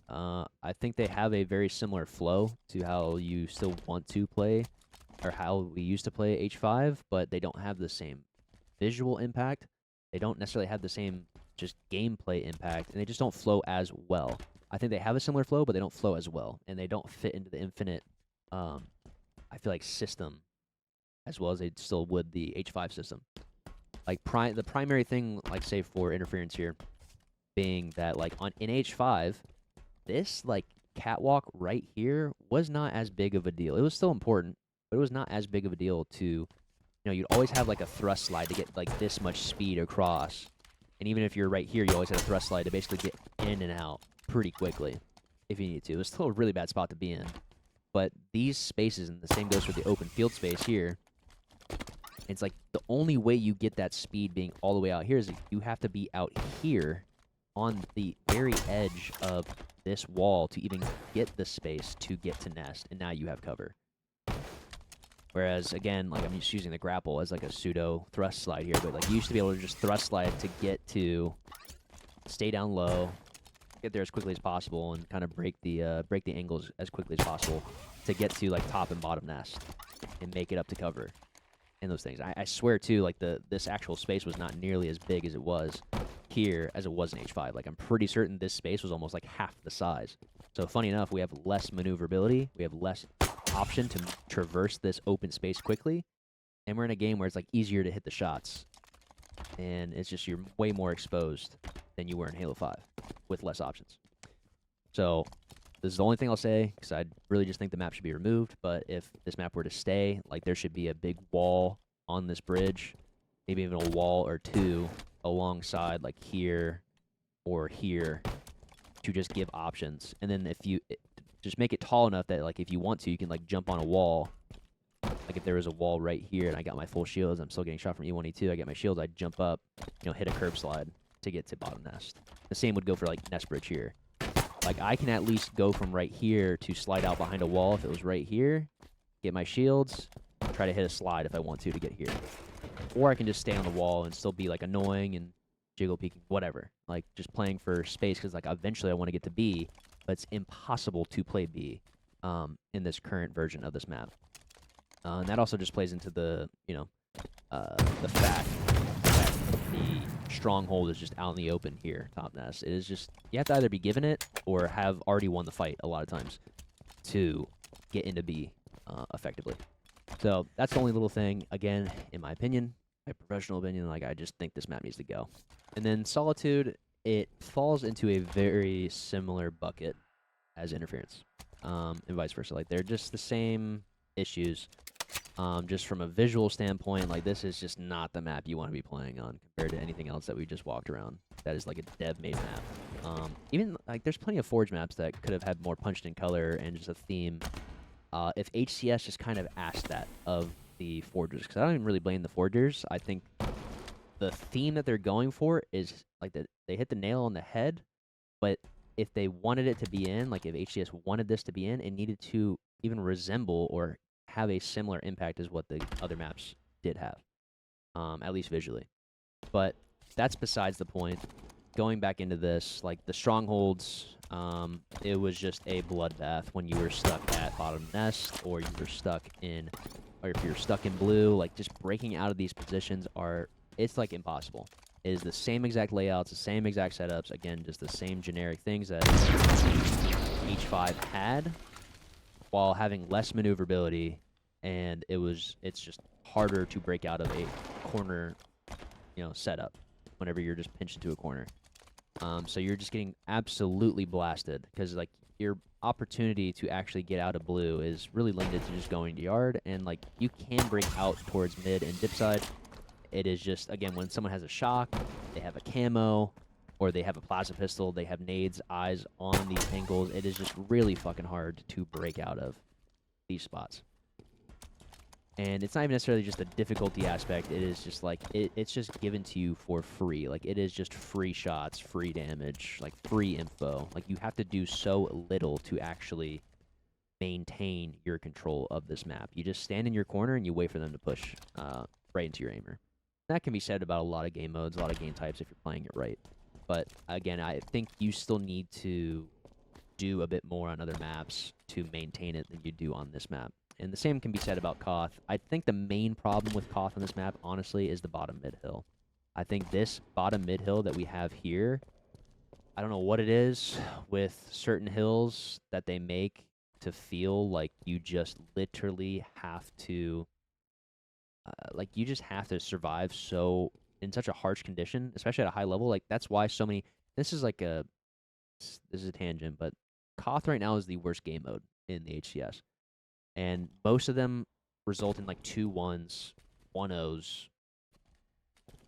I think they have a very similar flow to how you still want to play, or how we used to play H5, but they don't have the same visual impact. They don't necessarily have the same just gameplay impact, and they just don't flow as well. I think they have a similar flow, but they don't flow as well, and they don't fit into the Infinite, I feel like, system as well as they still would the H5 system. Like, the primary thing, like, say, for interference here, being that like in H5, this like catwalk right here was not as big of a deal. It was still important, but it was not as big of a deal to, you'd always have like a thrust slide to get like this much speed across. And even if you're right here, you always had a thrust slide to basically get in and out pretty quickly if you need to. It was still a really bad spot to be in. But these spaces, and the same goes for the open field space here, it's like the only way you get that speed being all the way out here is you have to be out here on the very edge of this wall to even get the space to get to nest, and now you have cover. Whereas, again, like I'm just using the grapple as like a pseudo thrust slide here, but like you used to be able to just thrust slide to get to stay down low, get there as quickly as possible, and kind of break the angles as quickly as possible to get to like top and bottom nest and make it up to cover and those things. I swear too, like this actual space was not nearly as big as it was here as it was in H5. Like I'm pretty certain this space was almost like half the size. So funny enough, we have less maneuverability, we have less option to traverse this open space quickly, and we're in a game where it's like easier to hit the shots, and it's just you're way more exposed than you were in Halo 5 with less options. So this is the only thing I'll say, because I really just think the map should be removed. But if this map were to stay, like there should be a big wall on this bridge, maybe even a wall or two alongside, like here or here, to just give options. And then if you just make it tall enough that like if you want to, you can like jump on a wall. Like if there was a wall right here and I got my full shields, I'm still getting shot from E1, E2, I get my shields, I'd jump up, hit a curb slide to get to bottom nest. The same would go for like nest bridge here. Like I can at least go from right here to slide out behind a wall if it was right here, get my shields, try to hit a slide if I want to get here. Or I can just stay on the wall and still be like annoying and jiggle peeking, whatever. Like just playing for space, because like eventually I want to get to B, but it's impossible to play B in this current version of this map. And that also just plays into the fact that the stronghold is just out in the open here, top nest. It is just, you have to either be given it or have already won the fight a lot of times to get into B effectively. So that's the only little thing, again, in my opinion, my professional opinion, like I just think this map needs to go. And then Solitude, it falls into a very similar bucket as Interference, and vice versa. Like they're just the same issues. Just from a visual standpoint, like this is just not the map you want to be playing on compared to anything else that we just walked around. That is like a dev-made map. Even like there's plenty of Forge maps that could have had more punched in color and just a theme. If HCS just kind of asked that of the Forgers, because I don't even really blame the Forgers. I think the theme that they're going for is like that they hit the nail on the head, but if they wanted it to be in, like if HCS wanted this to be in, it needed to even resemble or have a similar impact as what the other maps did have, at least visually. But that's besides the point. Going back into this, like the strongholds, it was just a bloodbath when you were stuck at bottom nest, or you were stuck in, or if you're stuck in blue, like just breaking out of these positions it's like impossible. It is the same exact layouts, the same exact setups, again, just the same generic things that H5 had, while having less maneuverability, and it's just harder to break out of a corner, setup whenever you're just pinched into a corner. So you're just getting absolutely blasted, because like your opportunity to actually get out of blue is really limited to just going to yard, and like you can break out towards mid and dip side. It is just, again, when someone has a shock, they have a camo, or they have a plasma pistol, they have nades, eyes on these angles. It is just really fucking hard to break out of these spots. And it's not even necessarily just a difficulty aspect. It is just like, it's just given to you for free. Like, it is just free shots, free damage, like free info. Like, you have to do so little to actually maintain your control of this map. You just stand in your corner and you wait for them to push right into your aimer. That can be said about a lot of game modes, a lot of game types if you're playing it right. But again, I think you still need to do a bit more on other maps to maintain it than you do on this map. And the same can be said about Koth. I think the main problem with Koth on this map, honestly, is the bottom mid hill. I think this bottom mid hill that we have here, I don't know what it is with certain hills that they make to feel like you just literally have to like you just have to survive in such a harsh condition, especially at a high level. Like that's why so many, this is like this is a tangent, but Koth right now is the worst game mode in the HCS, and most of them result in like 2-1s, 1-0s.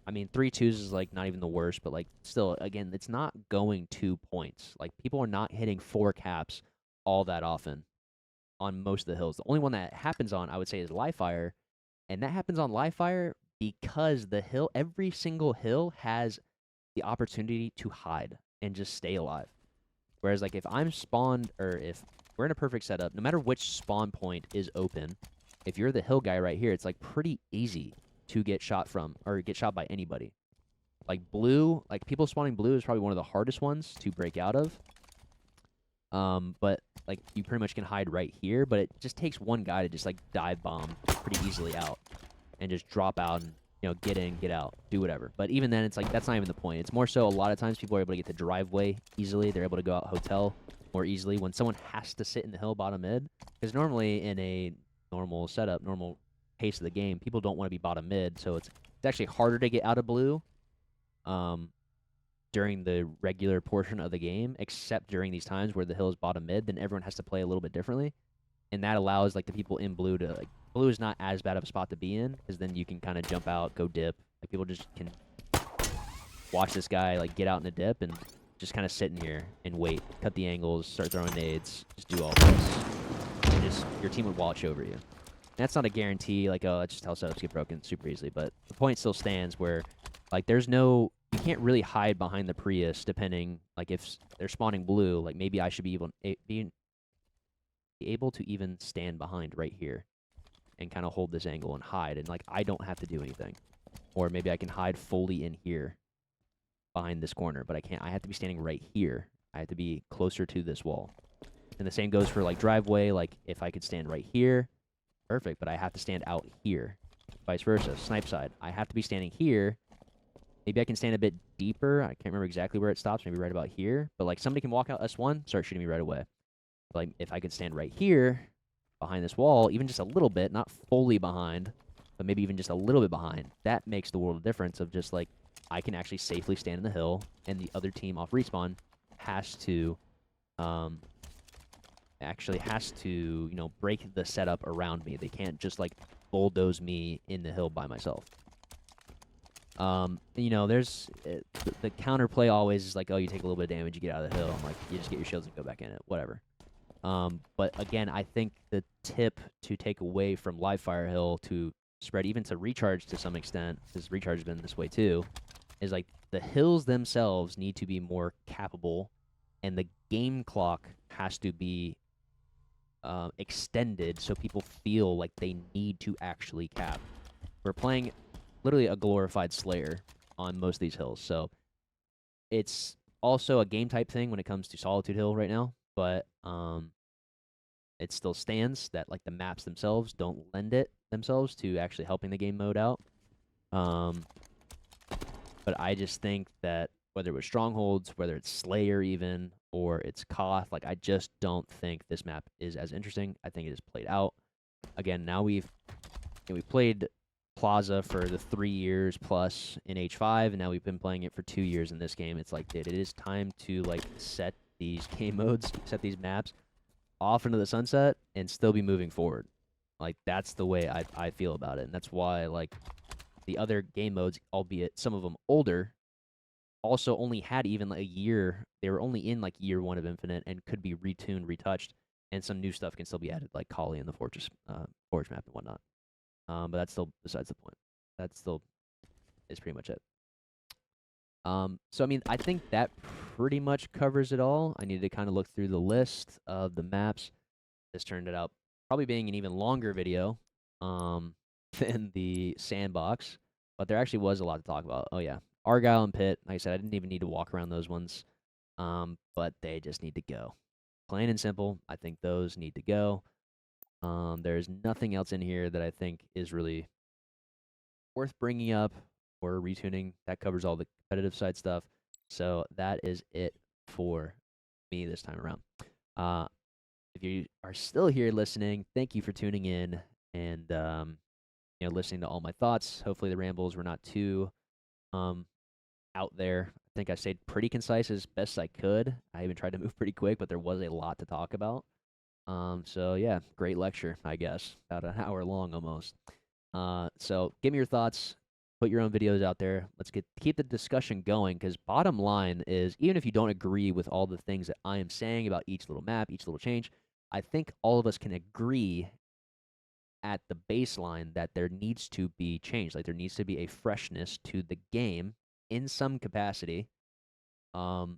I mean, 3-2s is like not even the worst, but like still, again, it's not going 2 points. Like people are not hitting 4 caps all that often on most of the hills. The only one that happens on, I would say, is Live Fire, and that happens on Live Fire because the hill, every single hill has the opportunity to hide and just stay alive. Whereas, like, if I'm spawned, or if we're in a perfect setup, no matter which spawn point is open, if you're the hill guy right here, it's, like, pretty easy to get shot from, or get shot by anybody. Like, blue, like, people spawning blue is probably one of the hardest ones to break out of. But, like, you pretty much can hide right here, but it just takes one guy to just, like, dive bomb pretty easily out and just drop out and, get in, get out, do whatever. But even then, it's like, that's not even the point. It's more so a lot of times people are able to get the driveway easily. They're able to go out hotel more easily when someone has to sit in the hill bottom mid. Because normally in a normal setup, normal pace of the game, people don't want to be bottom mid. So it's actually harder to get out of blue during the regular portion of the game, except during these times where the hill is bottom mid, then everyone has to play a little bit differently. And that allows, like, the people in blue to, like, blue is not as bad of a spot to be in, because then you can kind of jump out, go dip. Like, people just can watch this guy, like, get out in a dip and just kind of sit in here and wait, cut the angles, start throwing nades, just do all this. And just, your team would watch over you. And that's not a guarantee, like, oh, that's just how setups get broken super easily. But the point still stands where, like, there's no, you can't really hide behind the Prius, depending, like, if they're spawning blue, like, maybe I should be able to even stand behind right here and kind of hold this angle and hide, and like I don't have to do anything. Or maybe I can hide fully in here behind this corner, but I can't. I have to be standing right here. I have to be closer to this wall. And the same goes for like driveway. Like if I could stand right here, perfect, but I have to stand out here. Vice versa, snipe side. I have to be standing here. Maybe I can stand a bit deeper. I can't remember exactly where it stops, maybe right about here. But like somebody can walk out S1, start shooting me right away. Like, if I could stand right here, behind this wall, even just a little bit, not fully behind, but maybe even just a little bit behind, that makes the world of difference of just, like, I can actually safely stand in the hill, and the other team off respawn has to, break the setup around me. They can't just, like, bulldoze me in the hill by myself. There's the counterplay always is like, oh, you take a little bit of damage, you get out of the hill, and, like, you just get your shields and go back in it, whatever. But again, I think the tip to take away from Live Fire Hill to spread even to Recharge to some extent, because Recharge has been this way too, is like the hills themselves need to be more capable, and the game clock has to be extended so people feel like they need to actually cap. We're playing literally a glorified Slayer on most of these hills, so it's also a game type thing when it comes to Solitude Hill right now. But it still stands that like the maps themselves don't lend it themselves to actually helping the game mode out. But I just think that whether it was Strongholds, whether it's Slayer even, or it's Koth, like I just don't think this map is as interesting. I think it is played out. Again, now we played Plaza for the 3 years plus in H5, and now we've been playing it for 2 years in this game. It's like, dude, it is time to like set these game modes, set these maps off into the sunset and still be moving forward. Like, that's the way I feel about it. And that's why, like, the other game modes, albeit some of them older, also only had even like a year. They were only in like year 1 of Infinite and could be retuned, retouched, and some new stuff can still be added, like Kali and the Fortress Forge map and whatnot. But that's still besides the point. That still is pretty much it. So, I mean, I think that pretty much covers it all. I needed to kind of look through the list of the maps. This turned it out probably being an even longer video than the sandbox, but there actually was a lot to talk about. Oh, yeah. Argyle and Pit, like I said, I didn't even need to walk around those ones, but they just need to go. Plain and simple, I think those need to go. There's nothing else in here that I think is really worth bringing up or retuning. That covers all the competitive side stuff. So that is it for me this time around. If you are still here listening, thank you for tuning in and listening to all my thoughts. Hopefully the rambles were not too out there. think I stayed pretty concise as best I could. I even tried to move pretty quick, but there was a lot to talk about. So yeah, great lecture, I guess, about an hour long almost. So give me your thoughts. Put your own videos out there. Let's keep the discussion going. Because bottom line is, even if you don't agree with all the things that I am saying about each little map, each little change, I think all of us can agree at the baseline that there needs to be change. Like there needs to be a freshness to the game in some capacity. Um,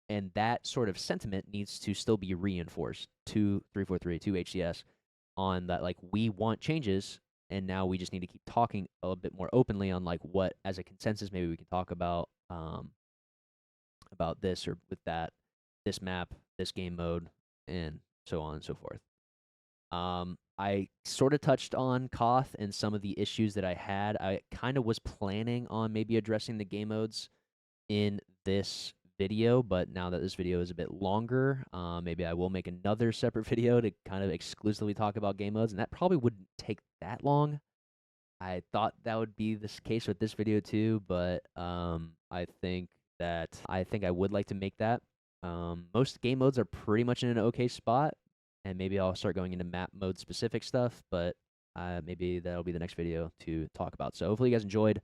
and that sort of sentiment needs to still be reinforced to 343 to HCS on that, like, we want changes, and now we just need to keep talking a little bit more openly on like what as a consensus maybe we can talk about this or with that, this map, this game mode, and so on and so forth. I sort of touched on Koth and some of the issues that I had. I kind of was planning on maybe addressing the game modes in this video, but now that this video is a bit longer, maybe I will make another separate video to kind of exclusively talk about game modes, and that probably wouldn't take that long. I thought that would be this case with this video too, but I think I would like to make that. Most game modes are pretty much in an okay spot, and maybe I'll start going into map mode specific stuff, but maybe that'll be the next video to talk about. So hopefully you guys enjoyed.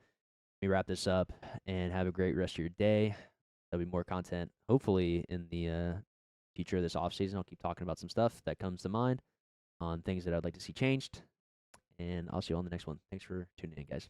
Let me wrap this up and have a great rest of your day. There'll be more content hopefully in the future of this off season. I'll keep talking about some stuff that comes to mind on things that I'd like to see changed, and I'll see you on the next one. Thanks for tuning in, guys.